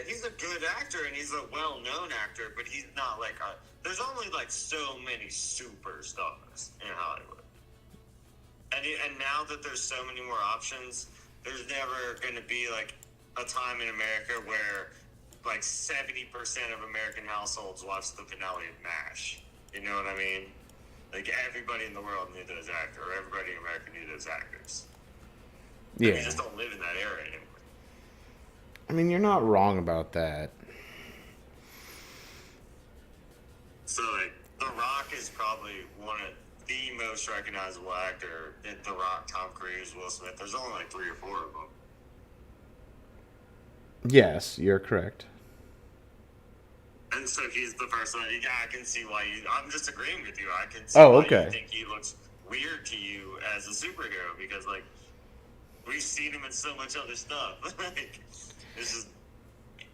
he's a good actor and he's a well-known actor, but he's not like there's only like so many superstars in Hollywood, and now that there's so many more options, there's never going to be like a time in America where like 70% of American households watch the finale of MASH. You know what I mean? Like everybody in the world knew those actors, or everybody in America knew those actors. Yeah, we just don't live in that era anymore. I mean, you're not wrong about that. So, like, The Rock is probably one of the most recognizable actor. The Rock, Tom Cruise, Will Smith. There's only like 3 or 4 of them. Yes, you're correct. And so he's the first one. Yeah, I can see why you. I'm just agreeing with you. I can see Oh, why okay. you think he looks weird to you as a superhero because, like, we've seen him in so much other stuff. Like, this is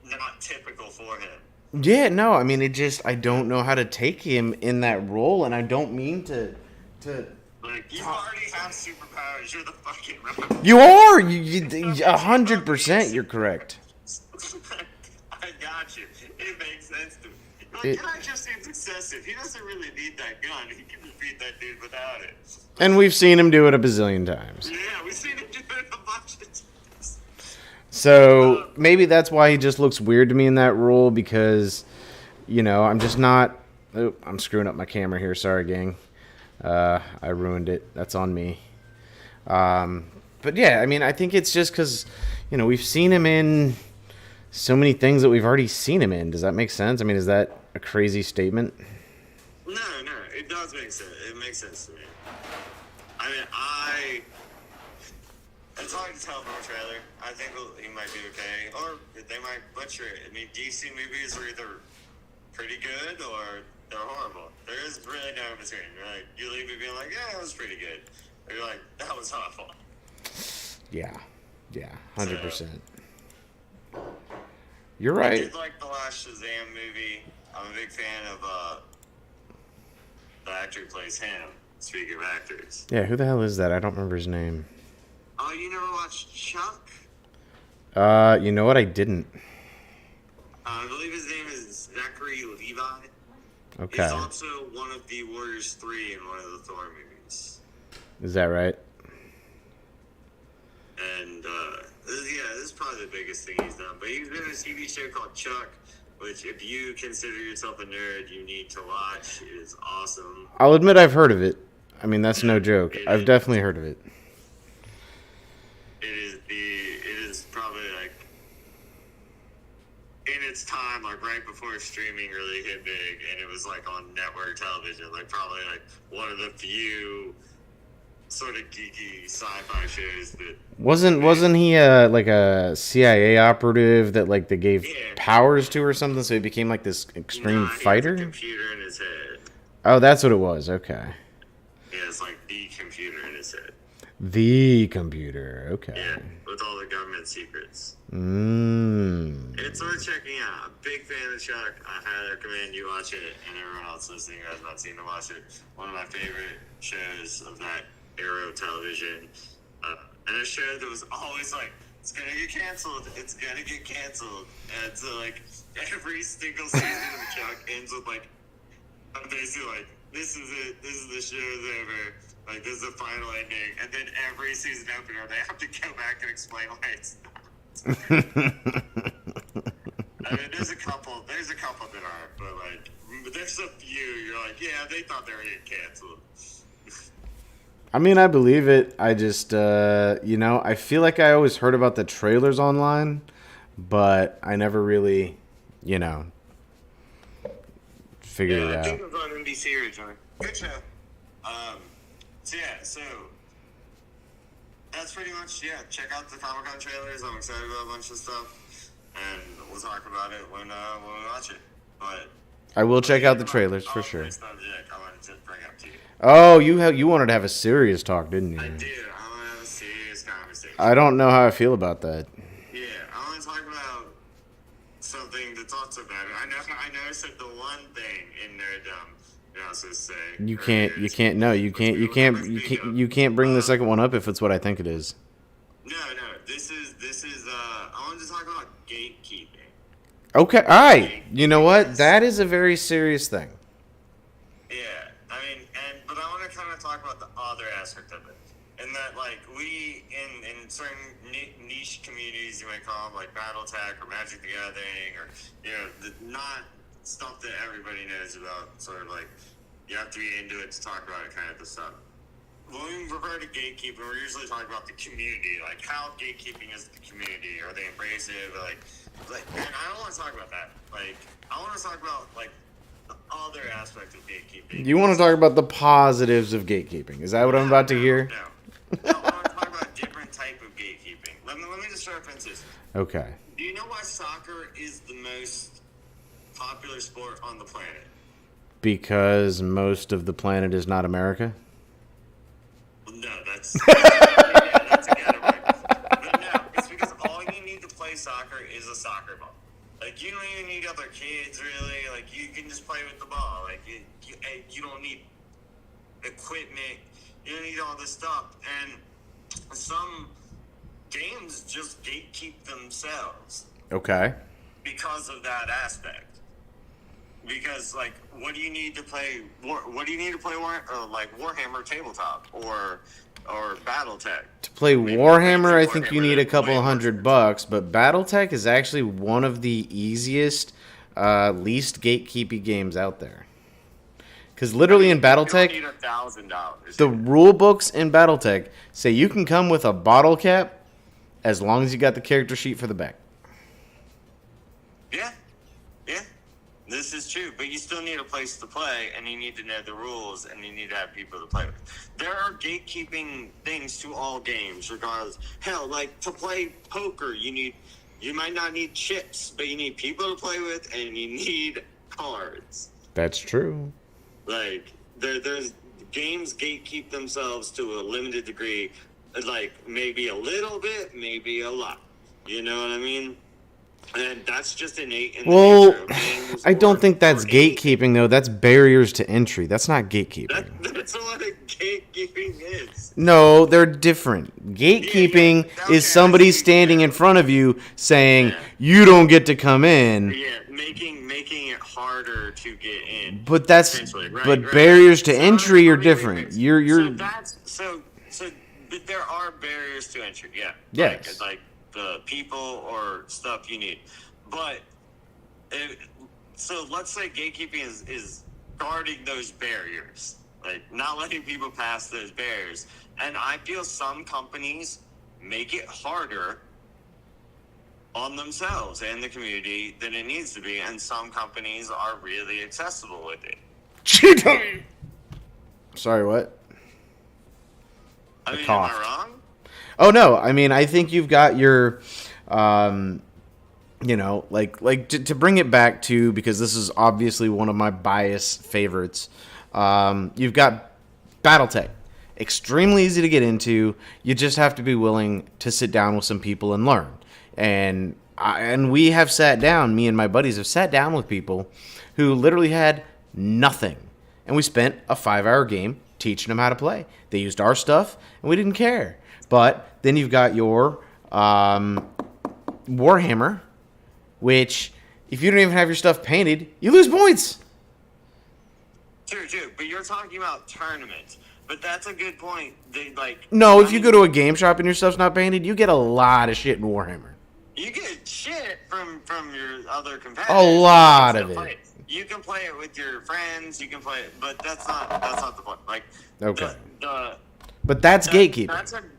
not typical for him. Yeah, no, I mean, I don't know how to take him in that role, and I don't mean to. Like, you already have superpowers. You're the fucking Rock. You are 100%. You're correct. I got you. It makes sense to me. Like, Guy just seems excessive. He doesn't really need that gun. He can defeat that dude without it. And we've seen him do it a bazillion times. Yeah, we've seen him do it a bunch of times. So maybe that's why he just looks weird to me in that role because, I'm just not. Oh, I'm screwing up my camera here. Sorry, gang. I ruined it. That's on me. But yeah, I mean, I think it's just because, we've seen him in so many things that we've already seen him in. Does that make sense? I mean, is that a crazy statement? No, it does make sense. It makes sense to me. I mean, it's hard to tell from a trailer. I think he might be okay, or they might butcher it. I mean, DC movies are either pretty good or they're horrible. There is really no in between. You leave me being like, yeah, it was pretty good. Or you're like, that was awful. Yeah, 100%. You're right. I did like the last Shazam movie. I'm a big fan of the actor who plays him. Speaking of actors. Yeah, who the hell is that? I don't remember his name. Oh, you never watched Chuck? You know what? I didn't. I believe his name is Zachary Levi. Okay. He's also one of the Warriors 3 in one of the Thor movies. Is that right? And, this is probably the biggest thing he's done. But he's been in a TV show called Chuck, which if you consider yourself a nerd, you need to watch. It is awesome. I'll admit I've heard of it. I mean, that's no joke. I've definitely heard of it. It is probably like in its time, like right before streaming really hit big, and it was like on network television, like probably like one of the few sort of geeky sci-fi shows that wasn't he like a CIA operative that like they gave powers to or something, so he became like this extreme fighter? He has a computer in his head. Oh, that's what it was. Okay. Yeah, it's like the computer in his head. The computer. Okay. Yeah, with all the government secrets. It's worth checking out. I'm a big fan of Chuck. I highly recommend you watch it, and everyone else listening who has not seen to watch it. One of my favorite shows of that era of television. And a show that was always like, it's gonna get canceled. It's gonna get canceled. And so like every single season of Chuck ends with like, I'm basically like, this is it. This is the show's over. Like, this is the final ending. And then every season opener, they have to go back and explain why it's not. I mean, there's a couple that aren't, but like, there's a few. You're like, yeah, they thought they were getting canceled. I mean, I believe it. I just, I feel like I always heard about the trailers online, but I never really, figured it I out. think it was on NBC originally. Good show. So that's pretty much, check out the Comicon trailers. I'm excited about a bunch of stuff, and we'll talk about it when we watch it. But I will check out the trailers for sure. Subject I wanted to bring up to you. Oh, you wanted to have a serious talk, didn't you? I do. I want to have a serious conversation. I don't know how I feel about that. Yeah, I want to talk about something that's also bad. I know I said the one thing in nerddom you're not supposed to say. You can't bring the second one up if it's what I think it is. No. This is I wanted to talk about gatekeeping. Okay, all right. You know what? That is a very serious thing. Yeah, I mean, but I want to kind of talk about the other aspect of it, and that like we in certain niche communities, you might call them like BattleTech or Magic the Gathering, or not stuff that everybody knows about. Sort of like you have to be into it to talk about it, kind of the stuff. When we refer to gatekeeping, we're usually talking about the community, like how gatekeeping is the community, or they embrace it, or like, and I don't want to talk about that. Like, I want to talk about like the other aspect of gatekeeping. You want to talk about the positives of gatekeeping? Is that what I'm about to hear? No, I want to talk about a different type of gatekeeping. Let me just reference this. Okay. Do you know why soccer is the most popular sport on the planet? Because most of the planet is not America? No, that's that's a getaway. But no, it's because all you need to play soccer is a soccer ball. Like, you don't even need other kids, really. Like, you can just play with the ball. Like, you don't need equipment. You don't need all this stuff. And some games just gatekeep themselves. Okay. Because of that aspect. Because, like, what do you need to play? What do you need to play? Like Warhammer tabletop or BattleTech. To play Warhammer, I think you need a couple $100, but BattleTech is actually one of the easiest, least gatekeepy games out there. Because literally in BattleTech, you don't need $1,000. the rule books in BattleTech say you can come with a bottle cap as long as you got the character sheet for the back. Yeah. This is true, but you still need a place to play, and you need to know the rules, and you need to have people to play with. There are gatekeeping things to all games, regardless. Hell, like, to play poker, you might not need chips, but you need people to play with, and you need cards. That's true. Like, there's games gatekeep themselves to a limited degree, like, maybe a little bit, maybe a lot. You know what I mean? And that's just innate in the nature of games. I don't think that's gatekeeping, though. That's barriers to entry. That's not gatekeeping. That's what gatekeeping is. No, they're different. Gatekeeping is somebody standing in front of you saying, you don't get to come in. Yeah, making it harder to get in. But barriers to entry are different. But there are barriers to entry, yeah. Yes. Like the people or stuff you need. But, so let's say gatekeeping is guarding those barriers. Like, not letting people pass those barriers. And I feel some companies make it harder on themselves and the community than it needs to be. And some companies are really accessible with it. Sorry, what? I mean, coughed. am I wrong? Oh, no. I mean, I think you've got your, to bring it back to, because this is obviously one of my bias favorites, you've got BattleTech. Extremely easy to get into. You just have to be willing to sit down with some people and learn. And we have sat down, me and my buddies have sat down with people who literally had nothing. And we spent a 5-hour game teaching them how to play. They used our stuff, and we didn't care. But then you've got your Warhammer, which, if you don't even have your stuff painted, you lose points. True. But you're talking about tournaments. But that's a good point. No, if you go to a game shop and your stuff's not painted, you get a lot of shit in Warhammer. You get shit from your other competitors. A lot of it. You can play it with your friends. You can play it, but that's not the point. Like, okay. But that's gatekeeping.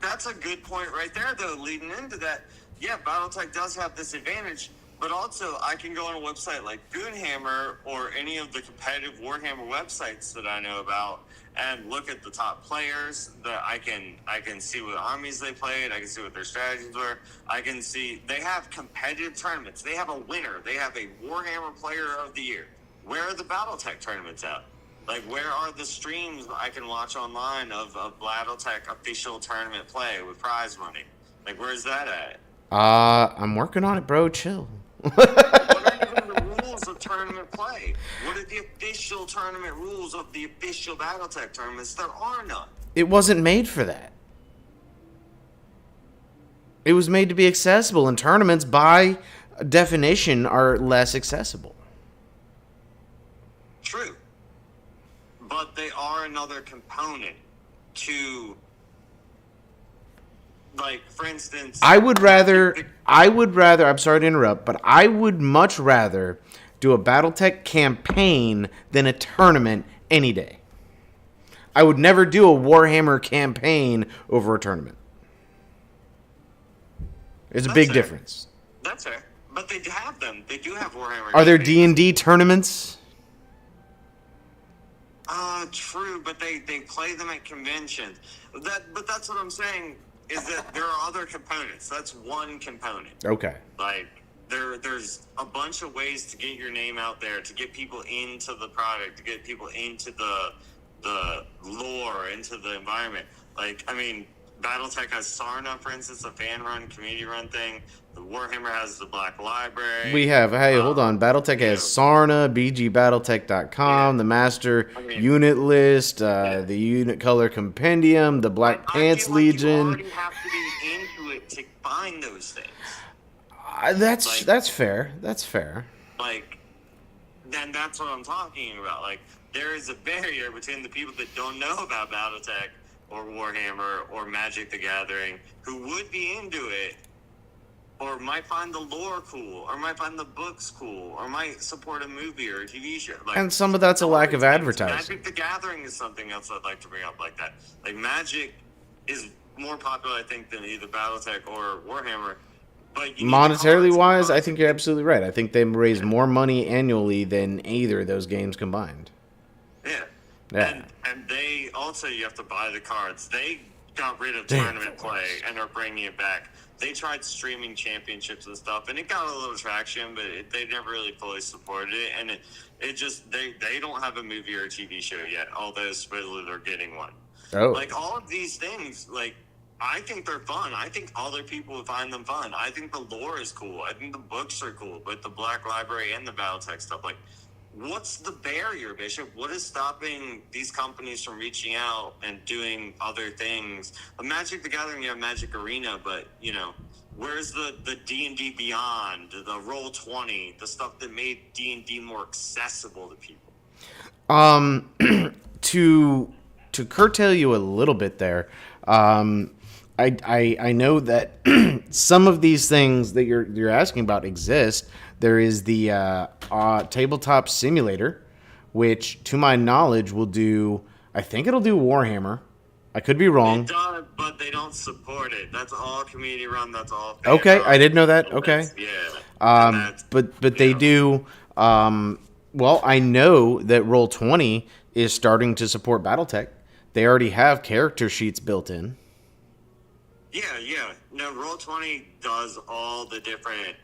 That's a good point right there, though. Leading into that, yeah, BattleTech does have this advantage, But also, I can go on a website like Goonhammer or any of the competitive Warhammer websites that I know about and look at the top players. That I can see what armies they played. I can see what their strategies were. I can see they have competitive tournaments. They have a winner. They have a Warhammer Player of the Year. Where are the BattleTech tournaments at? Like, where are the streams I can watch online of BattleTech official tournament play with prize money? Like, where's that at? I'm working on it, bro. Chill. What are even the rules of tournament play? What are the official tournament rules of the official BattleTech tournaments? There are none. It wasn't made for that. It was made to be accessible, and tournaments, by definition, are less accessible. True. But they are another component to, like, for instance... I'm sorry to interrupt, but I would much rather do a BattleTech campaign than a tournament any day. I would never do a Warhammer campaign over a tournament. There's a big difference. That's fair. But they have them. They do have Warhammer. Are there D&D tournaments? True, but they play them at conventions. But that's what I'm saying, is that there are other components. That's one component. Okay. Like, there's a bunch of ways to get your name out there, to get people into the product, to get people into the lore, into the environment. Like, I mean, BattleTech has Sarna, for instance, a fan-run, community-run thing. The Warhammer has the Black Library. We have, hold on. BattleTech has Sarna, bgbattletech.com, the master unit list, the unit color compendium, the Black Pants Legion. You already have to be into it to find those things. That's fair. That's fair. Like, then that's what I'm talking about. Like, there is a barrier between the people that don't know about BattleTech or Warhammer or Magic the Gathering who would be into it, or might find the lore cool, or might find the books cool, or might support a movie or a TV show. Like, and some of that's a lack of advertising. Magic the Gathering is something else I'd like to bring up like that. Like, Magic is more popular, I think, than either BattleTech or Warhammer. But monetarily wise, I think you're absolutely right. I think they raise more money annually than either of those games combined. Yeah. And they also, you have to buy the cards. They got rid of tournament play and are bringing it back. They tried streaming championships and stuff, and it got a little traction, but they never really fully supported it. And it just, they don't have a movie or a TV show yet, although supposedly they're getting one. Oh. Like, all of these things, like, I think they're fun. I think other people would find them fun. I think the lore is cool. I think the books are cool, but the Black Library and the BattleTech stuff, like, what's the barrier, Bishop? What is stopping these companies from reaching out and doing other things? Magic the Gathering, you have Magic Arena, but, you know, where's the D&D Beyond, the Roll20, the stuff that made D&D more accessible to people? To curtail you a little bit there, I know that some of these things that you're asking about exist. There is the tabletop simulator, which, to my knowledge, will do. I think it'll do Warhammer. I could be wrong. It does, but they don't support it. That's all community run. That's all. Okay, I didn't know that. Okay. Yeah. But they do. Well, I know that Roll20 is starting to support BattleTech. They already have character sheets built in. Yeah. No, Roll20 does all the different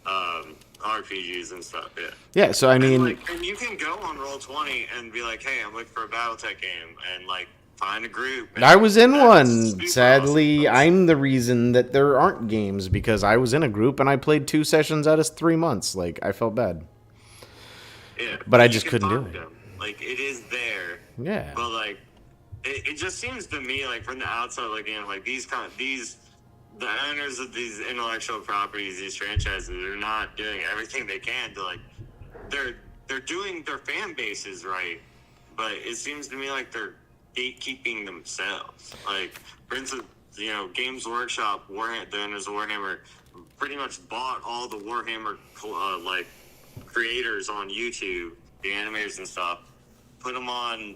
RPGs and stuff. Yeah. So I mean, and you can go on Roll20 and be like, "Hey, I'm looking for a BattleTech game," and like find a group. I was in one. Sadly, awesome. I'm the reason that there aren't games, because I was in a group and I played 2 sessions out of 3 months. Like, I felt bad. Yeah. But I just couldn't do it. Like, it is there. Yeah. But like, it just seems to me, like, from the outside looking at, like, the owners of these intellectual properties, these franchises, are not doing everything they can to, like, they're doing their fan bases right, but it seems to me like they're gatekeeping themselves. Like, for instance, you know, Games Workshop, the owners of Warhammer, pretty much bought all the Warhammer like creators on YouTube, the animators and stuff, put them on,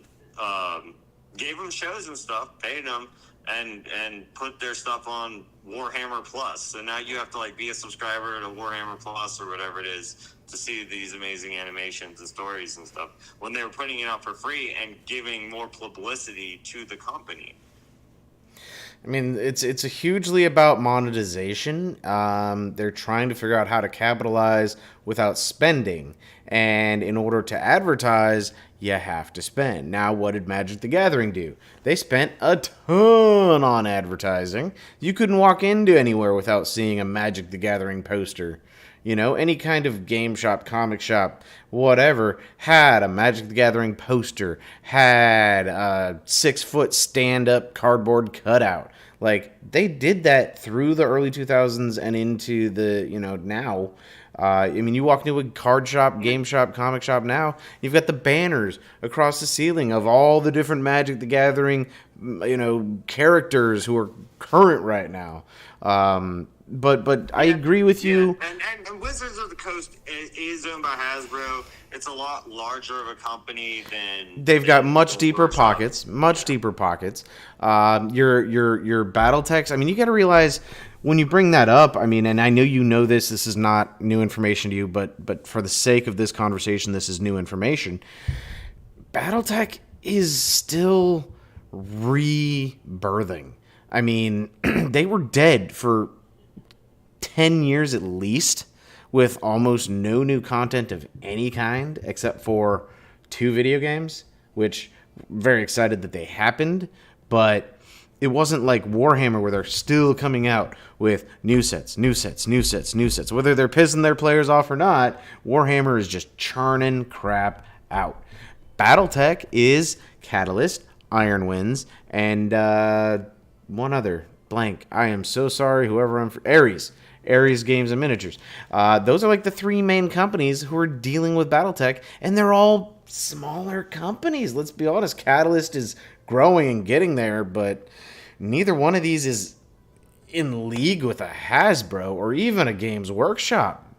gave them shows and stuff, paid them, and put their stuff on Warhammer Plus. So now you have to like be a subscriber to Warhammer Plus or whatever it is to see these amazing animations and stories and stuff, when they were putting it out for free and giving more publicity to the company. I mean, it's hugely about monetization. They're trying to figure out how to capitalize without spending, and in order to advertise, you have to spend. Now, what did Magic the Gathering do? They spent a ton on advertising. You couldn't walk into anywhere without seeing a Magic the Gathering poster. You know, any kind of game shop, comic shop, whatever, had a Magic the Gathering poster, had a 6-foot stand-up cardboard cutout. Like, they did that through the early 2000s and into the, now. I mean, you walk into a card shop, game shop, comic shop now, you've got the banners across the ceiling of all the different Magic the Gathering, characters who are current right now. But I agree with you. And Wizards of the Coast is owned by Hasbro. It's a lot larger of a company than they've got much World deeper Warcraft. pockets, deeper pockets. Your BattleTechs. I mean, you got to realize when you bring that up. I mean, and I know you know this. This is not new information to you, but for the sake of this conversation, this is new information. BattleTech is still rebirthing. I mean, they were dead for 10 years at least, with almost no new content of any kind except for 2 video games, which I'm very excited that they happened, but it wasn't like Warhammer where they're still coming out with new sets. Whether they're pissing their players off or not, Warhammer is just churning crap out. BattleTech is Catalyst, Iron Winds, and one other blank. I am so sorry, whoever I'm for. Ares Games and Miniatures. Those are like the 3 main companies who are dealing with BattleTech, and they're all smaller companies. Let's be honest. Catalyst is growing and getting there, but neither one of these is in league with a Hasbro or even a Games Workshop.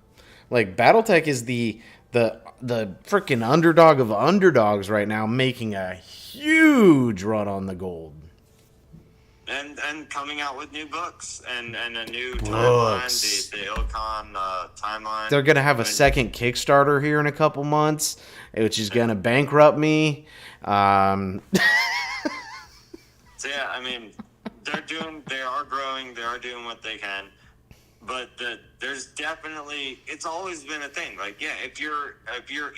Like, BattleTech is the freaking underdog of underdogs right now, making a huge run on the gold. And coming out with new books and a new Books. timeline, the Ilcon timeline. They're going to have a second Kickstarter here in a couple months, which is going to bankrupt me. So yeah, I mean, they are growing, they are doing what they can, but there's definitely, it's always been a thing. Like, yeah, if you're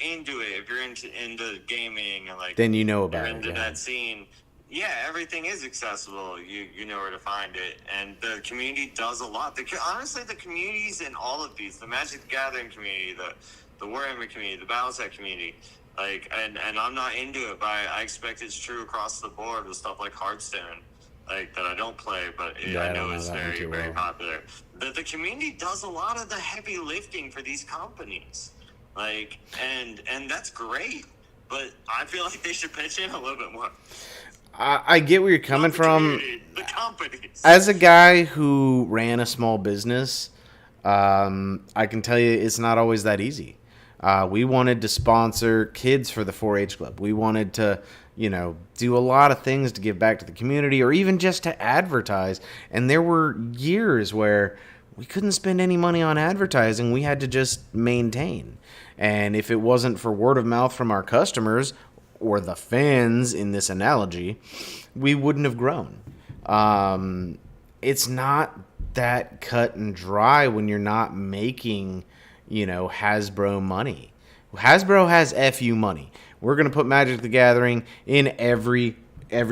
into it, if you're into gaming and like, then you know about you're into it. that scene. Yeah, everything is accessible. You know where to find it, and the community does a lot. Honestly, the communities in all of these, the Magic the Gathering community, the Warhammer community, the BattleTech community, like, and I'm not into it, but I expect it's true across the board with stuff like Hearthstone, like, that I don't play, but I know it's very, very popular. The community does a lot of the heavy lifting for these companies, like, and that's great, but I feel like they should pitch in a little bit more. I get where you're coming from. The companies. As a guy who ran a small business, I can tell you it's not always that easy. We wanted to sponsor kids for the 4-H club. We wanted to, do a lot of things to give back to the community or even just to advertise. And there were years where we couldn't spend any money on advertising. We had to just maintain. And if it wasn't for word of mouth from our customers, or the fans in this analogy, we wouldn't have grown. It's not that cut and dry when you're not making, Hasbro money. Hasbro has FU money. We're going to put Magic the Gathering in every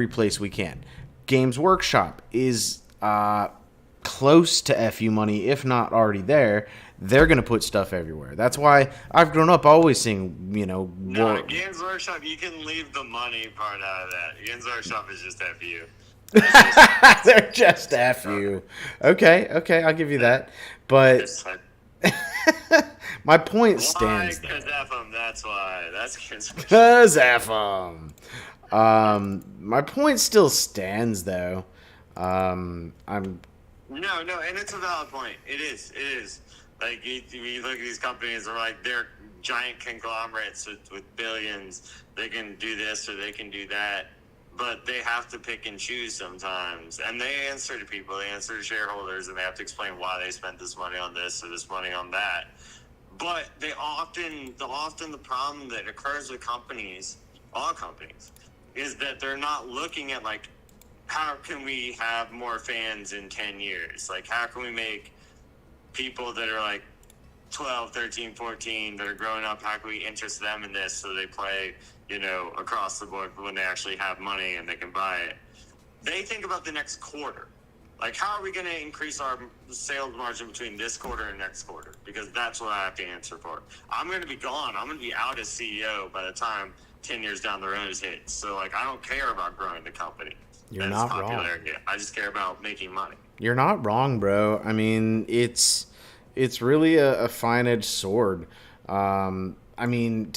place we can. Games Workshop is close to FU money, if not already there. They're going to put stuff everywhere. That's why I've grown up always seeing, No, Games Workshop, you can leave the money part out of that. Games Workshop is just FU. They're just FU. Okay, I'll give you that. But my point stands there. Because F them, that's why. That's Games Workshop. Because F them. My point still stands, though. No, and it's a valid point. It is. Like, you look at these companies, they're like, they're giant conglomerates with billions. They can do this or they can do that. but they have to pick and choose sometimes. And they answer to people, they answer to shareholders, and they have to explain why they spent this money on this or this money on that. But the problem that occurs with companies, all companies, is that they're not looking at, like, how can we have more fans in 10 years? Like, how can we make people that are like 12, 13, 14 that are growing up, how can we interest them in this so they play, across the board when they actually have money and they can buy it? They think about the next quarter. Like, how are we going to increase our sales margin between this quarter and next quarter? Because that's what I have to answer for. I'm going to be gone. I'm going to be out as CEO by the time 10 years down the road is hit. So, like, I don't care about growing the company. You're not wrong. I just care about making money. You're not wrong, bro. I mean, it's really a fine-edged sword. To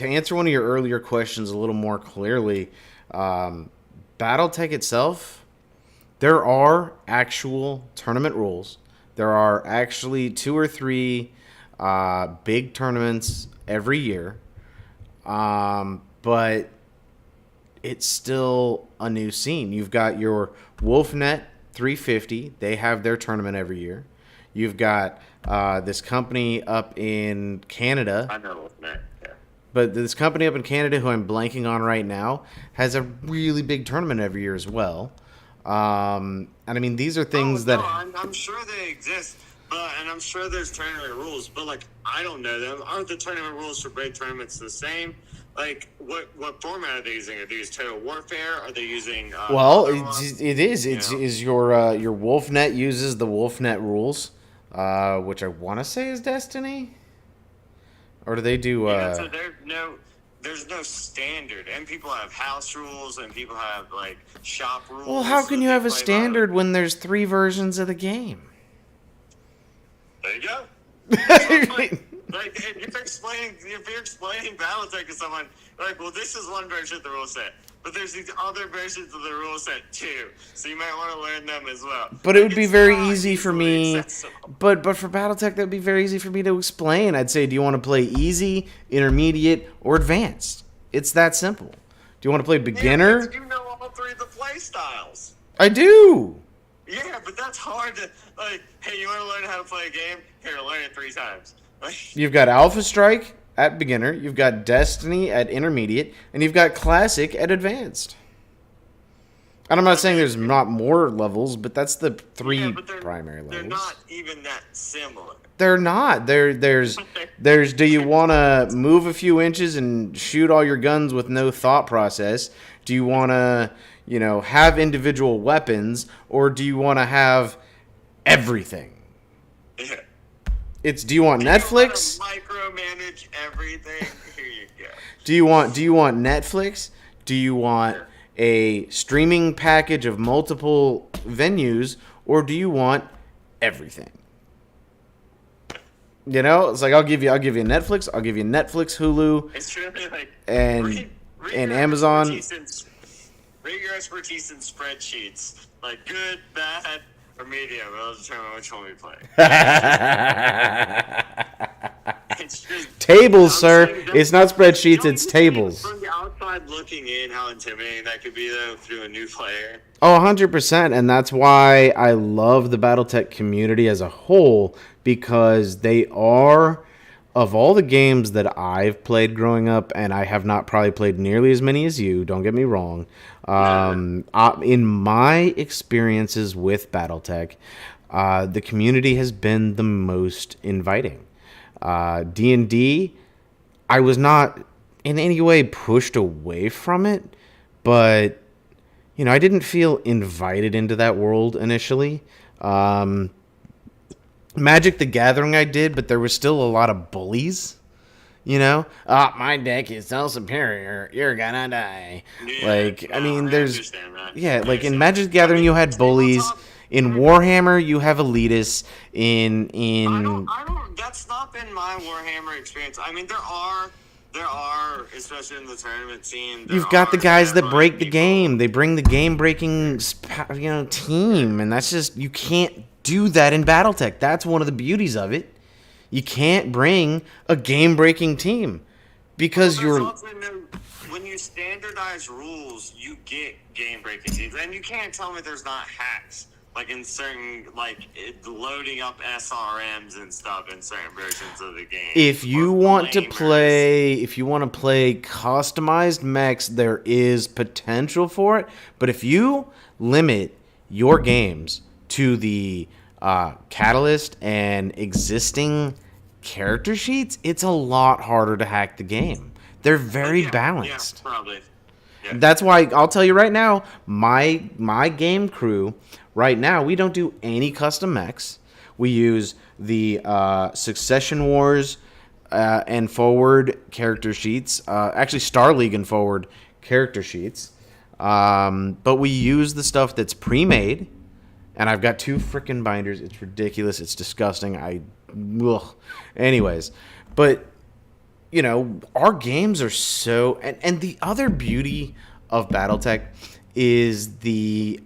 answer one of your earlier questions a little more clearly, BattleTech itself, there are actual tournament rules. There are actually 2 or 3 big tournaments every year, but it's still a new scene. You've got your WolfNet 350. They have their tournament every year. You've got this company up in Canada. I know WolfNet, yeah. But this company up in Canada, who I'm blanking on right now, has a really big tournament every year as well. These are things that... I'm sure they exist, and I'm sure there's tournament rules, but, like, I don't know them. Aren't the tournament rules for big tournaments the same? Like, what format are they using? Are they using Total Warfare? Are they using... it is. It's your WolfNet uses the WolfNet rules, which I want to say is Destiny? Or do they do... so there's no standard. And people have house rules, and people have, like, shop rules. Well, how can you have a standard when there's 3 versions of the game? There you go. Like, if you're explaining BattleTech to someone, like, well, this is one version of the rule set, but there's these other versions of the rule set too, so you might want to learn them as well. But it would be very easy for me. But for BattleTech, that would be very easy for me to explain. I'd say, do you want to play easy, intermediate, or advanced? It's that simple. Do you want to play beginner? Yeah, you know all 3 of the play styles. I do. Yeah, but that's hard to, like, hey, you want to learn how to play a game? Here, learn it 3 times. You've got Alpha Strike at beginner, you've got Destiny at intermediate, and you've got Classic at advanced. And I'm not saying there's not more levels, but that's the 3 primary levels. They're not even that similar. They're not. There's do you want to move a few inches and shoot all your guns with no thought process? Do you want to, have individual weapons, or do you want to have everything? Yeah. Do you want Netflix? You want to micromanage everything. Here you go. Do you want Netflix? Do you want a streaming package of multiple venues, or do you want everything? It's like I'll give you Netflix, Hulu, it's really like and your Amazon. Rate your expertise in spreadsheets, like good, bad, or medium. It'll determine which one we play. It's just tables, sir. It's not spreadsheets. It's tables. From the outside looking in, how intimidating that could be, though, through a new player. Oh, 100%. And that's why I love the BattleTech community as a whole, because they are, of all the games that I've played growing up, and I have not probably played nearly as many as you, don't get me wrong, in my experiences with BattleTech, the community has been the most inviting. D&D, I was not in any way pushed away from it, but I didn't feel invited into that world initially. Magic the Gathering I did, but there was still a lot of bullies. My deck is so superior, you're gonna die. There's in Magic the Gathering you had bullies. In Warhammer, you have elitists. I don't. That's not been my Warhammer experience. I mean, there are, especially in the tournament scene. You've got the guys that break the game. They bring the game-breaking, team, and that's just, you can't do that in BattleTech. That's one of the beauties of it. You can't bring a game-breaking team because when you standardize rules, you get game-breaking teams, and you can't tell me there's not hacks. Like in certain, loading up SRMs and stuff in certain versions of the game. If you want to play customized mechs, there is potential for it. But if you limit your games to the catalyst and existing character sheets, it's a lot harder to hack the game. They're very balanced. Yeah, probably. Yeah. That's why I'll tell you right now, my game crew right now, we don't do any custom mechs. We use the Succession Wars and Forward character sheets. Actually, Star League and Forward character sheets. But we use the stuff that's pre-made. And I've got 2 freaking binders. It's ridiculous. It's disgusting. Anyways, but you know, our games are so... And the other beauty of Battletech is the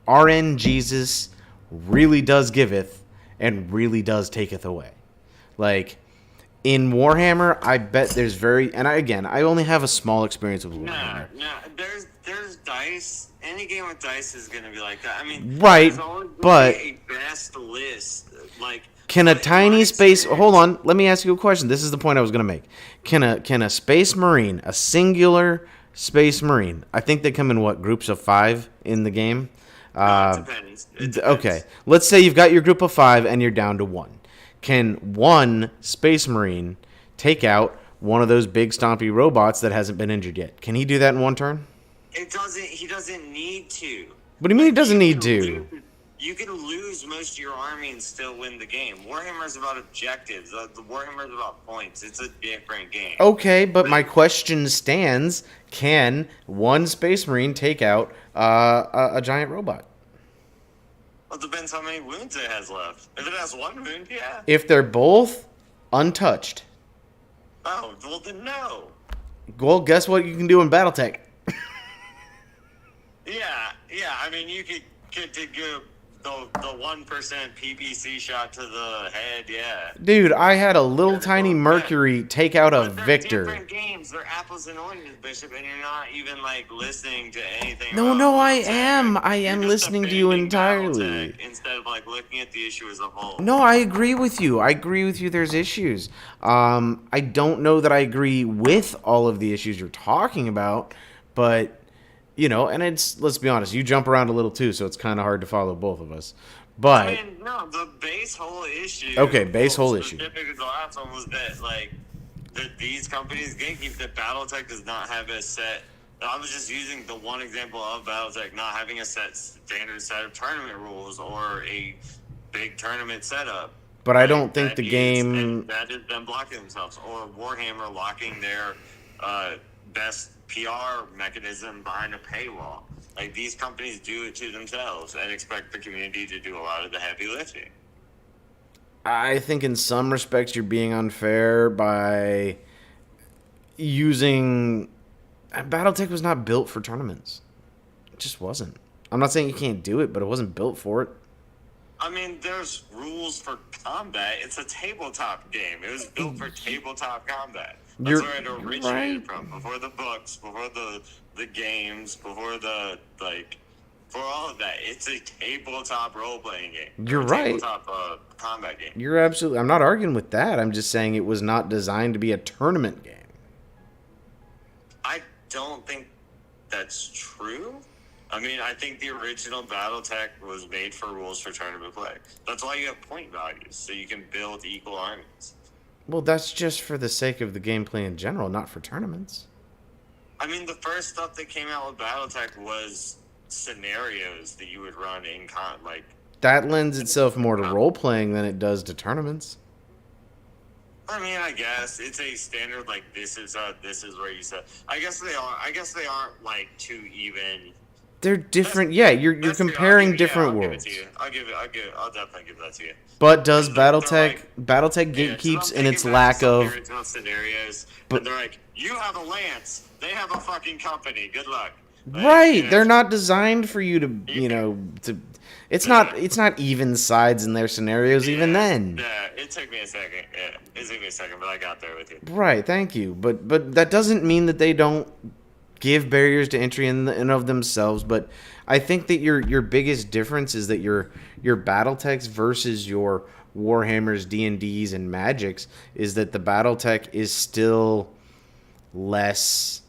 RN Jesus really does giveth and really does taketh away. Like, in Warhammer, I bet there's very... And I only have a small experience with Warhammer. No, there's dice. Any game with dice is going to be like that. I mean, right, there's always gonna but... be a best list. Like... Can a tiny space... Hold on. Let me ask you a question. This is the point I was going to make. Can a Space Marine, a singular Space Marine, I think they come in, what, groups of 5 in the game? It depends. Okay. Let's say you've got your group of 5 and you're down to 1. Can one Space Marine take out one of those big stompy robots that hasn't been injured yet? Can he do that in one turn? He doesn't need to. What do you mean he doesn't need to? You can lose most of your army and still win the game. Warhammer is about objectives. The Warhammer is about points. It's a different game. Okay, but my question stands: can one Space Marine take out a giant robot? Well, it depends how many wounds it has left. If it has 1 wound, yeah. If they're both untouched. Oh, well then no. Well, guess what you can do in Battletech? Yeah. I mean, you could give the 1% PPC shot to the head, yeah. Dude, I had a little tiny Mercury take out a Victor. Different games. They're apples and oranges, Bishop, and you're not even listening to anything. No, I am. I am listening to you entirely. Instead of looking at the issue as a whole. No, I agree with you. There's issues. I don't know that I agree with all of the issues you're talking about, but you know, and let's be honest, you jump around a little too, so it's kind of hard to follow both of us. But I mean, no, the base whole issue. Okay, base whole issue. Specifically, the last one was that that these companies gatekeep, that BattleTech does not have a set. I was just using the one example of BattleTech not having a standard set of tournament rules or a big tournament setup. But I don't think the game... That is them blocking themselves. Or Warhammer locking their best PR mechanism behind a paywall. These companies do it to themselves and expect the community to do a lot of the heavy lifting. I think in some respects you're being unfair by using... Battletech was not built for tournaments. It just wasn't. I'm not saying you can't do it, but it wasn't built for it. I mean, there's rules for combat. It's a tabletop game. It was built for tabletop combat. That's where it originated from. Before the books, before the games, before for all of that. It's a tabletop role-playing game. You're right. Tabletop combat game. You're absolutely... I'm not arguing with that. I'm just saying it was not designed to be a tournament game. I don't think that's true. I mean, I think the original BattleTech was made for rules for tournament play. That's why you have point values, so you can build equal armies. Well, that's just for the sake of the gameplay in general, not for tournaments. I mean, the first stuff that came out with BattleTech was scenarios that you would run in That lends itself more to role-playing than it does to tournaments. I mean, I guess it's a standard. This is where you set. I guess they aren't too even. They're different. You're comparing different worlds. I'll definitely give that to you. But does Battletech gatekeeps in its lack of scenarios? But they're you have a lance, they have a fucking company. Good luck. Right. They're not designed for you to It's not even sides in their scenarios even then. Yeah, it took me a second. Yeah, it took me a second, but I got there with you. Right, thank you. But that doesn't mean that they don't give barriers to entry in and of themselves. But I think that your biggest difference is that your BattleTechs versus your Warhammers, D&Ds, and Magics is that the BattleTech is still less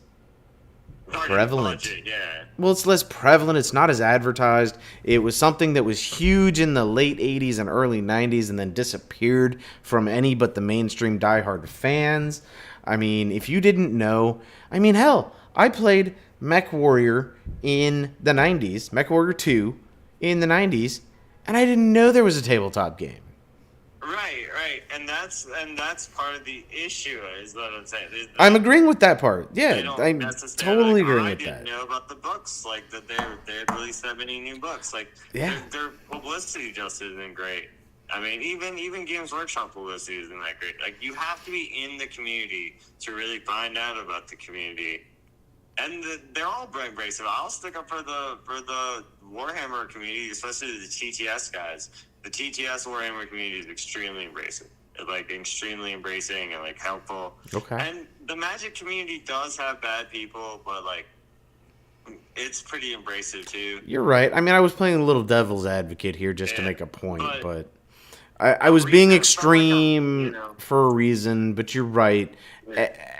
prevalent. Budget, yeah. Well, it's less prevalent. It's not as advertised. It was something that was huge in the late 80s and early 90s and then disappeared from any but the mainstream diehard fans. I mean, if you didn't know, I mean, hell, I played Mech Warrior in the 90s, Mech Warrior 2 in the 90s, and I didn't know there was a tabletop game. Right, and that's part of the issue, is what I'm saying. I'm agreeing with that part. They Yeah, don't I'm necessarily, totally like, agreeing I with didn't that. know about the books, like that they had released that many new books. Like, Yeah. their publicity just isn't great. I mean, even Games Workshop publicity isn't that great. Like, you have to be in the community to really find out about the community. And they're all embracive. I'll stick up for the Warhammer community, especially the TTS guys. The TTS Warhammer community is extremely embracing. Like, extremely embracing and, like, helpful. Okay. And the Magic community does have bad people, but, like, it's pretty embracive too. You're right. I mean, I was playing a little devil's advocate here just to Yeah, make a point, but but I was being reason- extreme you know. for a reason, but you're right.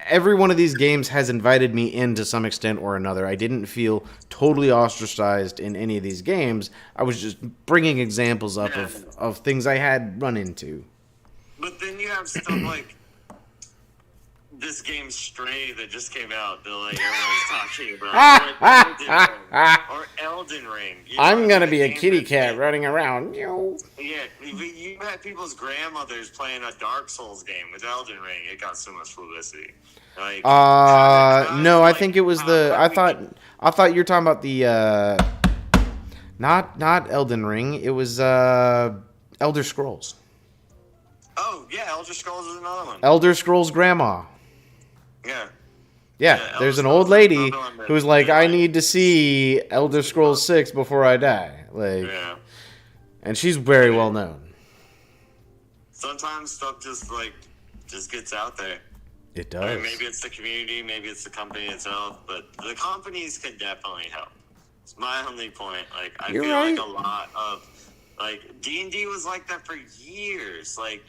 Every one of these games has invited me in to some extent or another. I didn't feel totally ostracized in any of these games. I was just bringing examples up Yeah. of things I had run into. But then you have stuff like this game Stray that just came out that, like, everyone's talking about. Or Elden Ring. You know, I'm going to be a game kitty that- cat running around. Yo. Yeah, you had people's grandmothers playing a Dark Souls game with Elden Ring. It got so much publicity. Like, No, I like, think it was the. I thought you were talking about the. Not Elden Ring. It was Elder Scrolls. Oh yeah, Elder Scrolls is another one. Elder Scrolls Grandma. Yeah. Yeah, Yeah, there's Elder an old Scrolls is lady another one that who's like, they I like. need to see Elder Scrolls 6 before I die. Like, Yeah. and she's very well known. Sometimes stuff just gets out there. It I does. mean, maybe it's the community, maybe it's the company itself, but the companies can definitely help. It's my only point. Like, I You're feel right. like a lot of, like, D&D was like that for years. Like,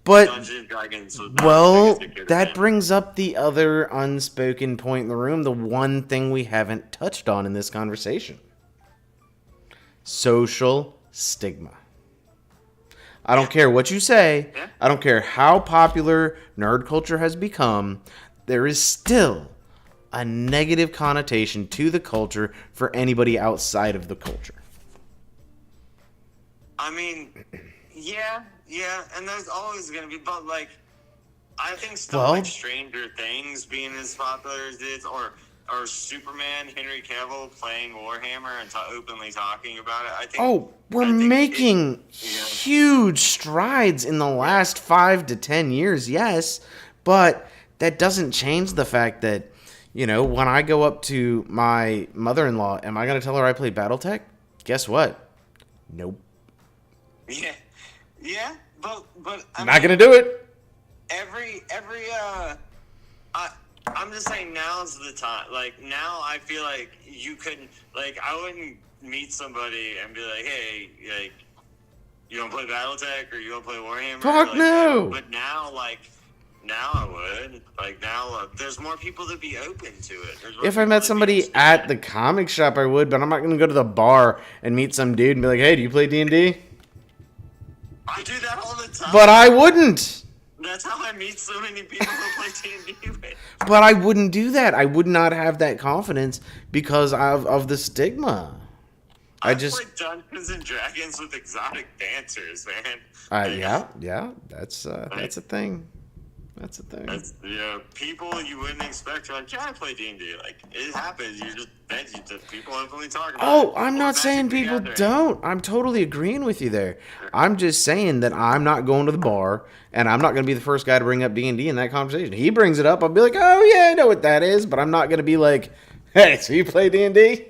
But- Dungeons and Dragons was not Well, the biggest it could that have been. brings up the other unspoken point in the room, the one thing we haven't touched on in this conversation. Social stigma. I don't care what you say. Yeah. I don't care how popular nerd culture has become. There is still a negative connotation to the culture for anybody outside of the culture. I mean, yeah, and there's always gonna be, but, like, I think stuff Well- like Stranger Things being as popular as it is, or Superman, Henry Cavill playing Warhammer and openly talking about it. I think. Oh, we're I think making yeah. huge strides in the last 5 to 10 years, yes, but that doesn't change the fact that, you know, when I go up to my mother-in-law, am I going to tell her I play BattleTech? Guess what? Nope. Yeah, but I Not mean, going to do it. I'm just saying now's the time. Like, now I feel like you couldn't, like, I wouldn't meet somebody and be like, hey, like, you don't play BattleTech or you don't play Warhammer? Fuck Like, no. But now, like, now I would. Like, now there's more people to be open to it. There's more If I people met to be somebody interested at in the it. comic shop, I would, but I'm not going to go to the bar and meet some dude and be like, hey, do you play D&D? I do that all the time. But I wouldn't. That's how I meet so many people who play D&D with. But I wouldn't do that. I would not have that confidence because of the stigma. I I've just... played Dungeons and Dragons with exotic dancers, man. Like, Yeah, that's a thing. That's a thing. That's, people you wouldn't expect. You're like, yeah, I play D&D. Like, it happens. People openly talk about it. Oh, I'm Or not saying Magic people the Gathering. don't. I'm totally agreeing with you there. I'm just saying that I'm not going to the bar, and I'm not going to be the first guy to bring up D&D in that conversation. He brings it up, I'll be like, oh yeah, I know what that is, but I'm not going to be like, hey, so you play D&D?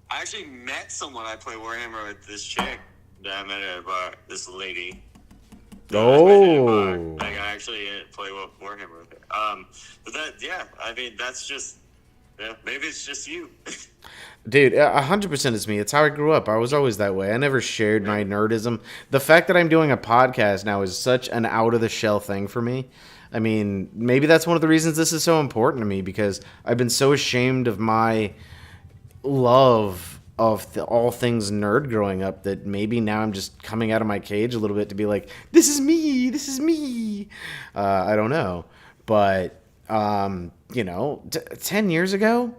I actually met someone I play Warhammer with. This chick that I met at a bar. This lady. That I met at a bar. Oh. Like I actually play Warhammer with her. But I mean, that's just. Yeah, maybe it's just you. Dude, 100% is me. It's how I grew up. I was always that way. I never shared my nerdism. The fact that I'm doing a podcast now is such an out of the shell thing for me. I mean, maybe that's one of the reasons this is so important to me, because I've been so ashamed of my love of all things nerd growing up that maybe now I'm just coming out of my cage a little bit to be like, this is me. This is me. I don't know. But, 10 years ago,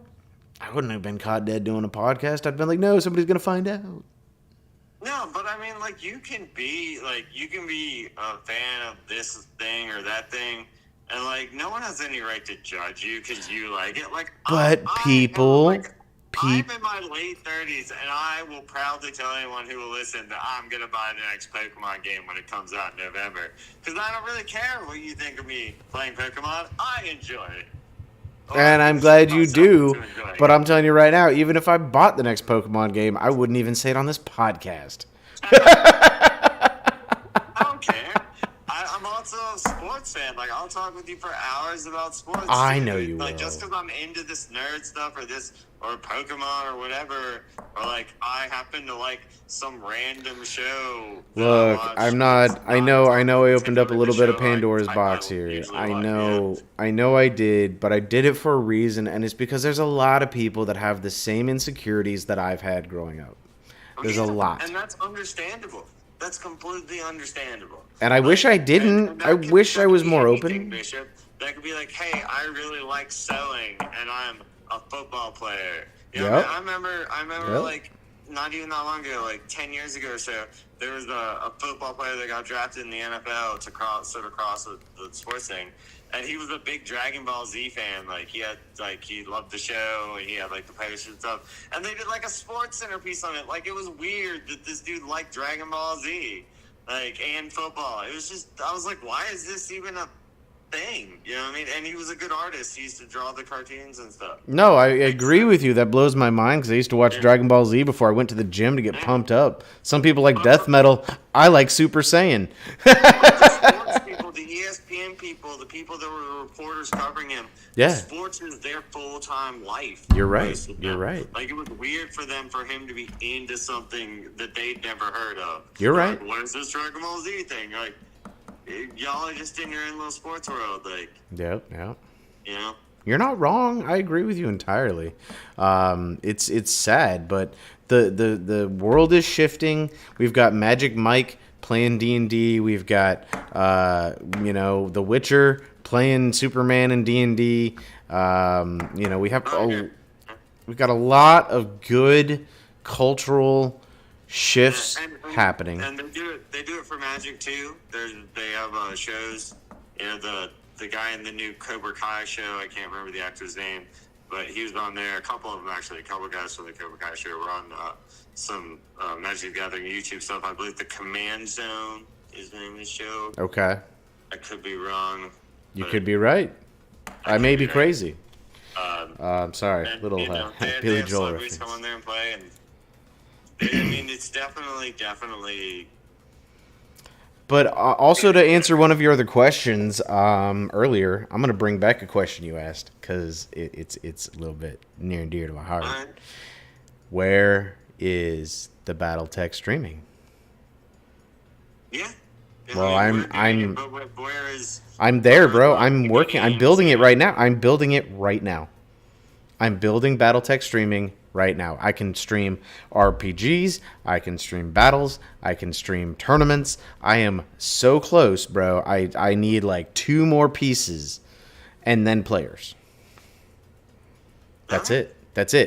I wouldn't have been caught dead doing a podcast. I'd been like, no, somebody's going to find out. No, but I mean, like, you can be a fan of this thing or that thing, and, like, no one has any right to judge you because you like it. Like, But I'm in my late 30s, and I will proudly tell anyone who will listen that I'm going to buy the next Pokemon game when it comes out in November. Because I don't really care what you think of me playing Pokemon. I enjoy it. And I'm glad you do, but I'm telling you right now, even if I bought the next Pokemon game, I wouldn't even say it on this podcast. I don't care. I'm also a sports fan. Like, I'll talk with you for hours about sports. I know you like, will. just because I'm into this nerd stuff or Pokemon or whatever, or like I happen to like some random show. Look, I'm not. I know. I opened up a little bit of Pandora's box here. I know I did, but I did it for a reason, and it's because there's a lot of people that have the same insecurities that I've had growing up. There's a lot, and that's understandable. That's completely understandable. And I wish I didn't. I wish I was more open. Bishop, that could be like, hey, I really like sewing, and I'm a football player. You know, I remember like not even that long ago, like 10 years ago or so, there was a football player that got drafted in the NFL to cross the sports thing, and he was a big Dragon Ball Z fan. Like he loved the show, and he had like the posters and stuff. And they did like a sports centerpiece on it. Like it was weird that this dude liked Dragon Ball Z, like and football. It was just, I was like, why is this even a thing? You know what I mean? And he was a good artist. He used to draw the cartoons and stuff. No, I agree with you. That blows my mind because I used to watch Dragon Ball Z before I went to the gym to get pumped up. Some people like death metal. I like Super Saiyan. The sports people, the ESPN people, the people that were reporters covering him. Yeah. Sports is their full-time life. You're right. You're right. Like, it was weird for him to be into something that they'd never heard of. You're right. Like, what is this Dragon Ball Z thing? Like, y'all are just in your own little sports world. Like, Yep. you know? You're not wrong. I agree with you entirely. It's sad, but the world is shifting. We've got Magic Mike playing D&D. We've got The Witcher playing Superman in D&D. We've got a lot of good cultural shifts happening. And they do it for Magic too. They have shows. You know, the guy in the new Cobra Kai show, I can't remember the actor's name, but he was on there. A couple of them, actually. A couple of guys from the Cobra Kai show were on some Magic the Gathering YouTube stuff. I believe the Command Zone is the name of the show. Okay. I could be wrong. You could be right. I may be crazy. I'm sorry. And, Little they Billy have Joel celebrities reference. come on there and play, and I mean, it's definitely. But also to answer one of your other questions earlier, I'm going to bring back a question you asked because it's a little bit near and dear to my heart. Where is the BattleTech streaming? Yeah. Well, where is? I'm there, bro. I'm working. I'm building it right now. I'm building BattleTech streaming right now. I can stream RPGs. I can stream battles. I can stream tournaments. I am so close, bro. I need like 2 more pieces and then players. That's it.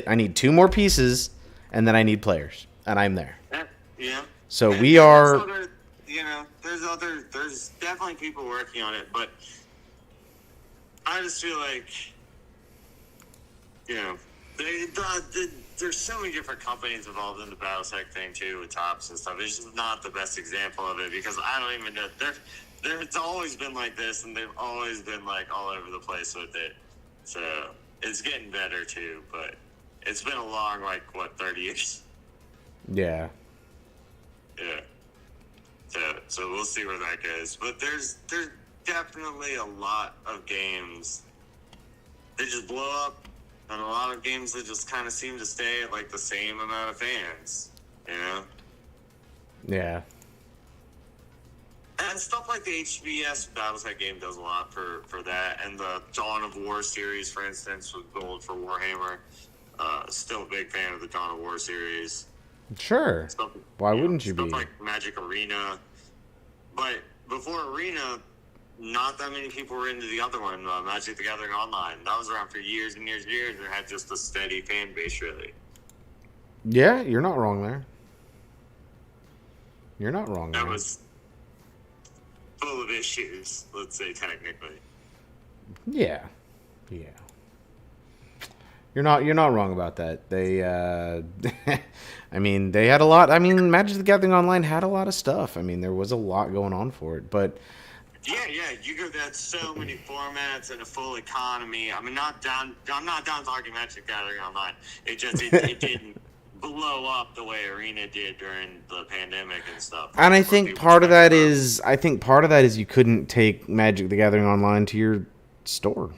I need 2 more pieces and then I need players. And I'm there. Yeah. So we are... There's definitely people working on it, but I just feel like, there's so many different companies involved in the BattleTech thing too, with Tops and stuff. It's just not the best example of it because I don't even know. It's always been like this, and they've always been like all over the place with it. So it's getting better too, but it's been a long, 30 years? Yeah. Yeah. So we'll see where that goes. But there's definitely a lot of games that just blow up, and a lot of games that just kind of seem to stay at the same amount of fans, you know? Yeah. And stuff like the HBS Battletech game does a lot for that, and the Dawn of War series, for instance, with Gold for Warhammer. Still a big fan of the Dawn of War series. Sure. Stuff, Why wouldn't you stuff be? like Magic Arena. But before Arena, not that many people were into the other one, Magic the Gathering Online. That was around for years and years and years, and it had just a steady fan base, really. Yeah, you're not wrong there. You're not wrong That there. was full of issues, let's say, technically. Yeah. Yeah. You're not wrong about that. They I mean, they had a lot. I mean, Magic the Gathering Online had a lot of stuff. I mean, there was a lot going on for it, but Yeah, you could have so many formats and a full economy. I'm not down talking Magic the Gathering Online. It didn't blow up the way Arena did during the pandemic and stuff. and I think part of that is you couldn't take Magic the Gathering Online to your store.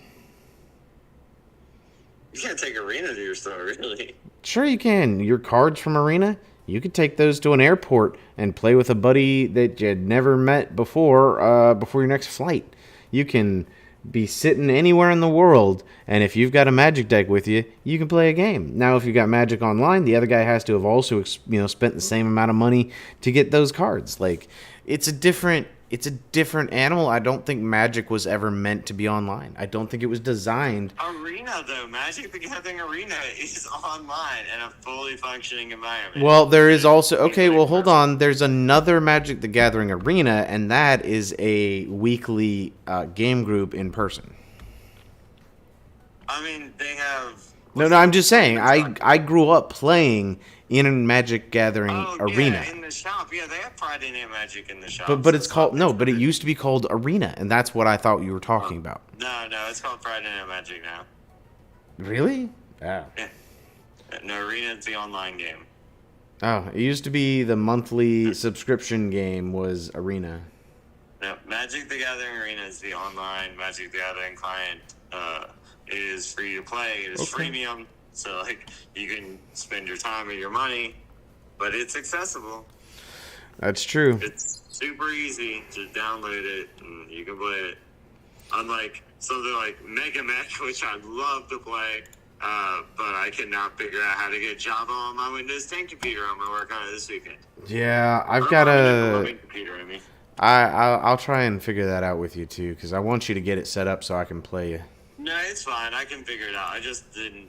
You can't take Arena to your store, really. Sure you can. Your cards from Arena, you could take those to an airport and play with a buddy that you'd never met before your next flight. You can be sitting anywhere in the world, and if you've got a Magic deck with you, you can play a game. Now, if you've got Magic Online, the other guy has to have also spent the same amount of money to get those cards. It's a different animal. I don't think Magic was ever meant to be online. I don't think it was designed. Arena, though, Magic the Gathering Arena is online and a fully functioning environment. Well, there is also... Okay, well, hold on. There's another Magic the Gathering Arena, and that is a weekly game group in person. I mean, they have... No, I'm just saying. I grew up playing in a Magic Gathering Arena. Yeah, in the shop. Yeah, they have Friday Night Magic in the shop. But it's called... No, but it used to be called Arena, and that's what I thought you were talking about. No, it's called Friday Night Magic now. Really? Oh. Yeah. No, Arena is the online game. Oh, it used to be the monthly subscription game was Arena. No, Magic the Gathering Arena is the online Magic the Gathering client. It is free to play. It is freemium. So, you can spend your time or your money, but it's accessible. That's true. It's super easy to download it, and you can play it. Unlike something like Mega Mech, which I'd love to play, but I cannot figure out how to get Java on my Windows 10 computer. I'm going to work on it this weekend. Yeah, I've got a... computer, I mean. I'll try and figure that out with you, too, because I want you to get it set up so I can play you. No, it's fine. I can figure it out. I just didn't,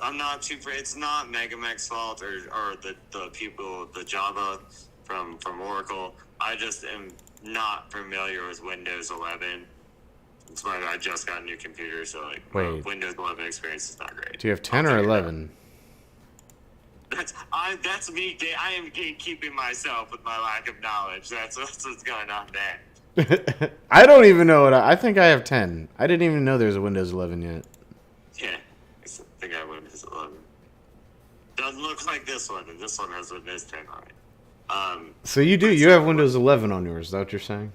I'm not too... It's not Mega Mech's fault or the people, the Java from Oracle. I just am not familiar with Windows 11. It's why I just got a new computer, so Windows 11 experience is not great. Do you have 10 or 11? That's me. I am gatekeeping myself with my lack of knowledge. That's what's going on there. I don't even know what I think I have 10. I didn't even know there was a Windows 11 yet. Yeah, I think I have Windows 11. Doesn't look like this one, and this one has Windows 10 on it. So you do. You have Windows 11 on yours. Is that what you're saying?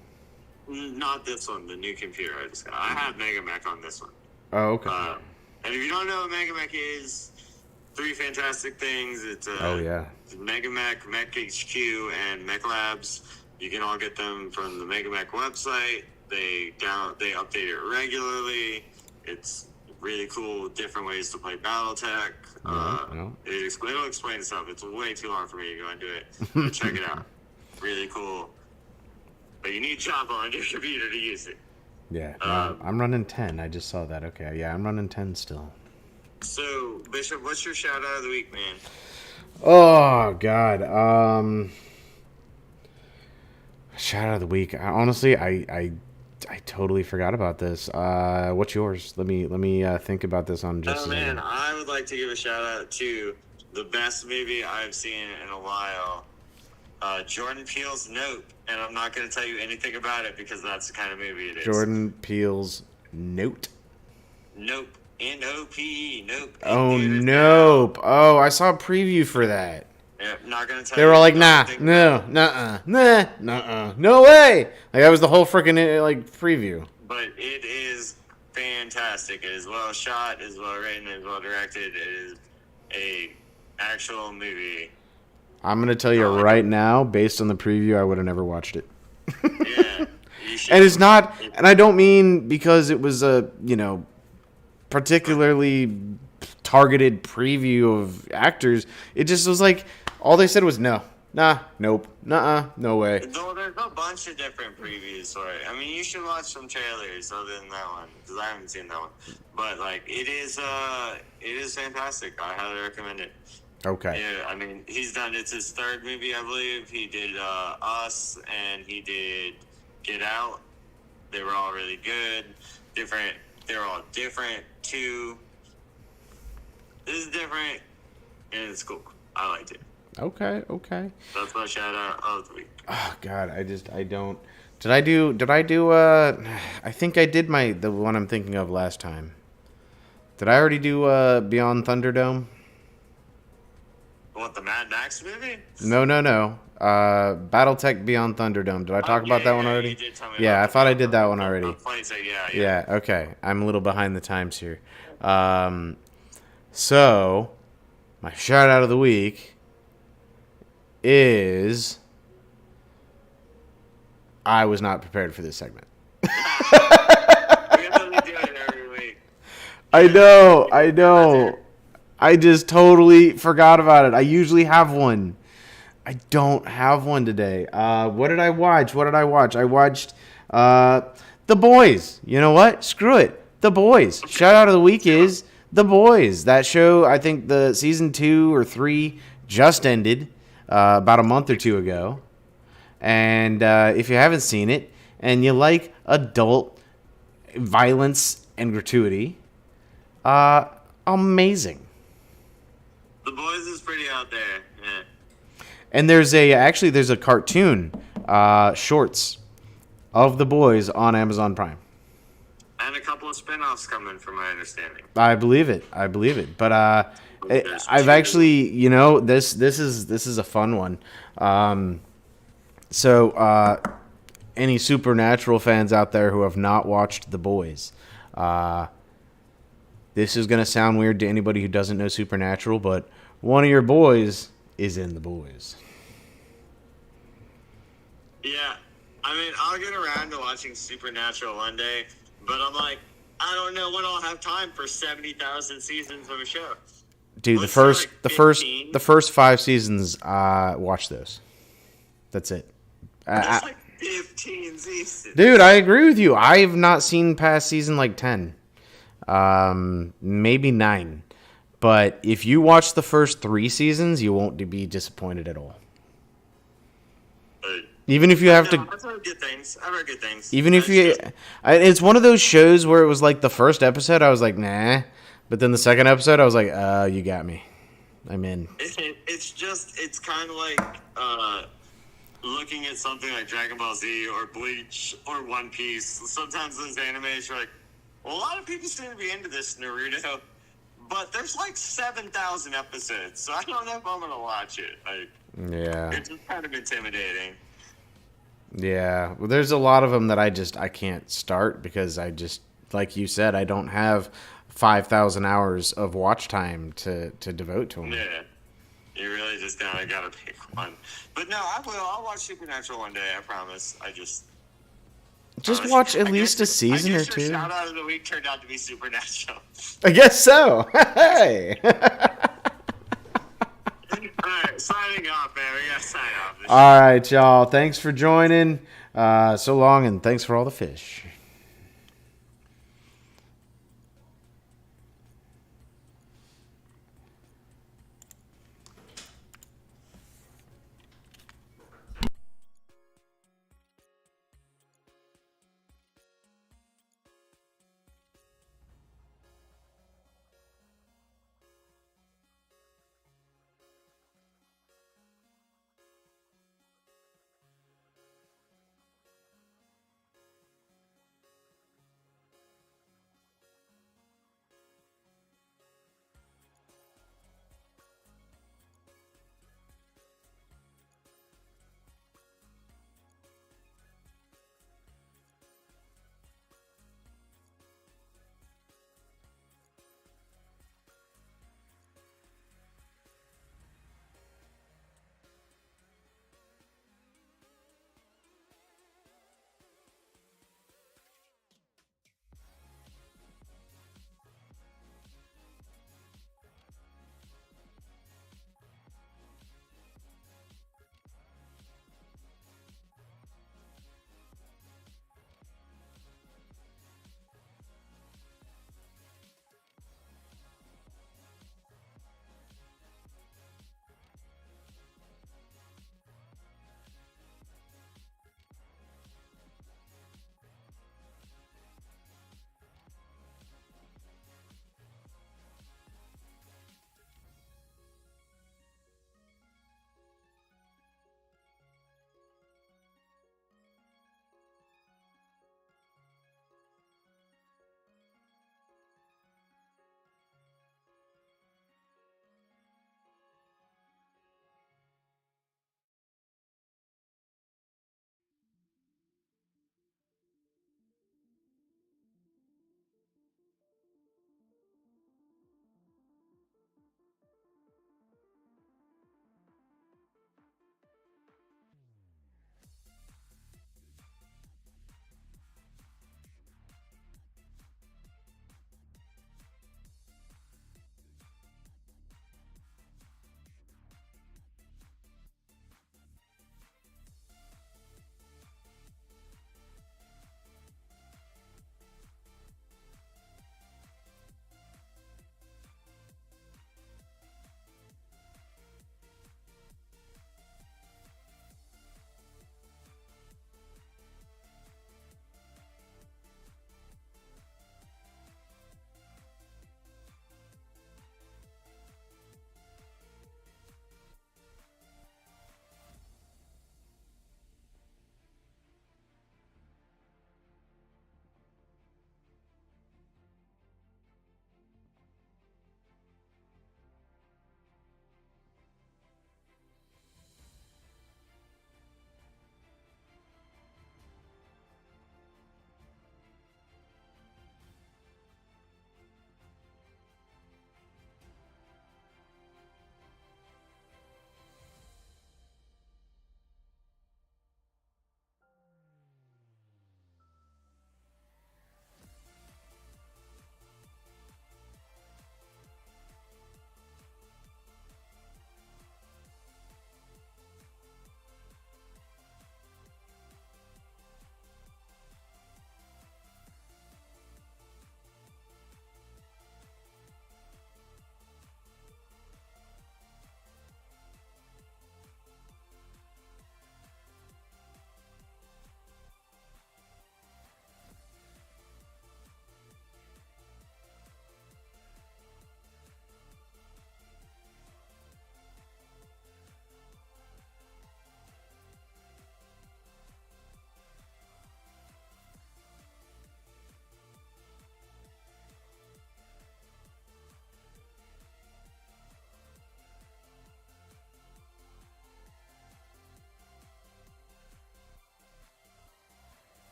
Not this one, the new computer I just got. I have Mega Mech on this one. Oh, okay. And if you don't know what Mega Mech is, three fantastic things. It's Mega Mech, Mech HQ, and Mech Labs. You can all get them from the Mega Mech website. They update it regularly. It's really cool, different ways to play BattleTech. It'll explain itself. It's way too long for me to go into it. But check it out. Really cool. But you need Java on your computer to use it. Yeah, I'm running 10. I just saw that. Okay, yeah, I'm running 10 still. So, Bishop, what's your shout out of the week, man? Oh God. Shout out of the week. Honestly, I totally forgot about this. What's yours? Let me think about this on just. Oh man, I would like to give a shout out to the best movie I've seen in a while. Jordan Peele's Nope, and I'm not going to tell you anything about it because that's the kind of movie it is. Jordan Peele's Nope. Nope. N-O-P-E, nope. In Oh, theaters nope. Oh, I saw a preview for that. now. Yep, not gonna tell They you. were all like, Don't nah, think no, nuh-uh, nah, nuh-uh, no way. Like, that was the whole freaking, like, preview. But it is fantastic. It is well shot, it is well written, it is well directed. It is a actual movie. I'm going to tell you right now, based on the preview, I would have never watched it. Yeah. You should. And it's not, and I don't mean because it was a, particularly targeted preview of actors. It just was like, all they said was no, nah, nope, nuh-uh, no way. Though there's a bunch of different previews for it. I mean, you should watch some trailers other than that one, because I haven't seen that one. But, like, it is fantastic. I highly recommend it. Okay. Yeah, I mean, it's his third movie, I believe. He did Us, and he did Get Out. They were all really good. They're all different, too. This is different, and it's cool. I liked it. Okay. That's my shout out of the week. Oh, God, I don't. Did I do, I think I did the one I'm thinking of last time. Did I already do, Beyond Thunderdome? What, the Mad Max movie? No. BattleTech Beyond Thunderdome. Did I talk about that one already? You did tell me Yeah, about I thought I did that one already. Yeah. Yeah, okay. I'm a little behind the times here. So, my shout out of the week is I was not prepared for this segment. We literally do it every week. I know. I just totally forgot about it. I usually have one. I don't have one today. What did I watch? I watched The Boys. You know what? Screw it. The Boys. Shout out of the week is The Boys. That show, I think the season 2 or 3 just ended about a month or two ago. And if you haven't seen it and you like adult violence and gratuity, amazing. The Boys is pretty out there. Yeah. And there's a cartoon, shorts of The Boys on Amazon Prime. And a couple of spin-offs coming, from my understanding. I believe it. But I've actually, this is a fun one. So any Supernatural fans out there who have not watched The Boys, this is going to sound weird to anybody who doesn't know Supernatural, but one of your boys is in The Boys. Yeah. I mean, I'll get around to watching Supernatural one day, but I'm like, I don't know when I'll have time for 70,000 seasons of a show. Dude, Let's the say, like, first 5 seasons, watch those. That's it. That's like 15 seasons. Dude, I agree with you. I've not seen past season like 10. Maybe 9. But if you watch the first 3 seasons, you won't be disappointed at all. Even if you have to... I've heard good things. Even if you... It's one of those shows where it was like the first episode, I was like, nah. But then the second episode, I was like, you got me. I'm in. It's kind of like looking at something like Dragon Ball Z or Bleach or One Piece. Sometimes those animes are like, well, a lot of people seem to be into this Naruto, but there's like 7,000 episodes, so I don't know if I'm going to watch it. Yeah. It's just kind of intimidating. Yeah. Well, there's a lot of them that I can't start because I just, like you said, I don't have 5,000 hours of watch time to devote to them. Yeah. You really just kind of got to pick one. But no, I will. I'll watch Supernatural one day, I promise. Just watch at least a season or two. Your shout out of the week turned out to be Supernatural. I guess so. Hey. Alright, signing off, man. We gotta sign off. All right, y'all. Thanks for joining. So long, and thanks for all the fish.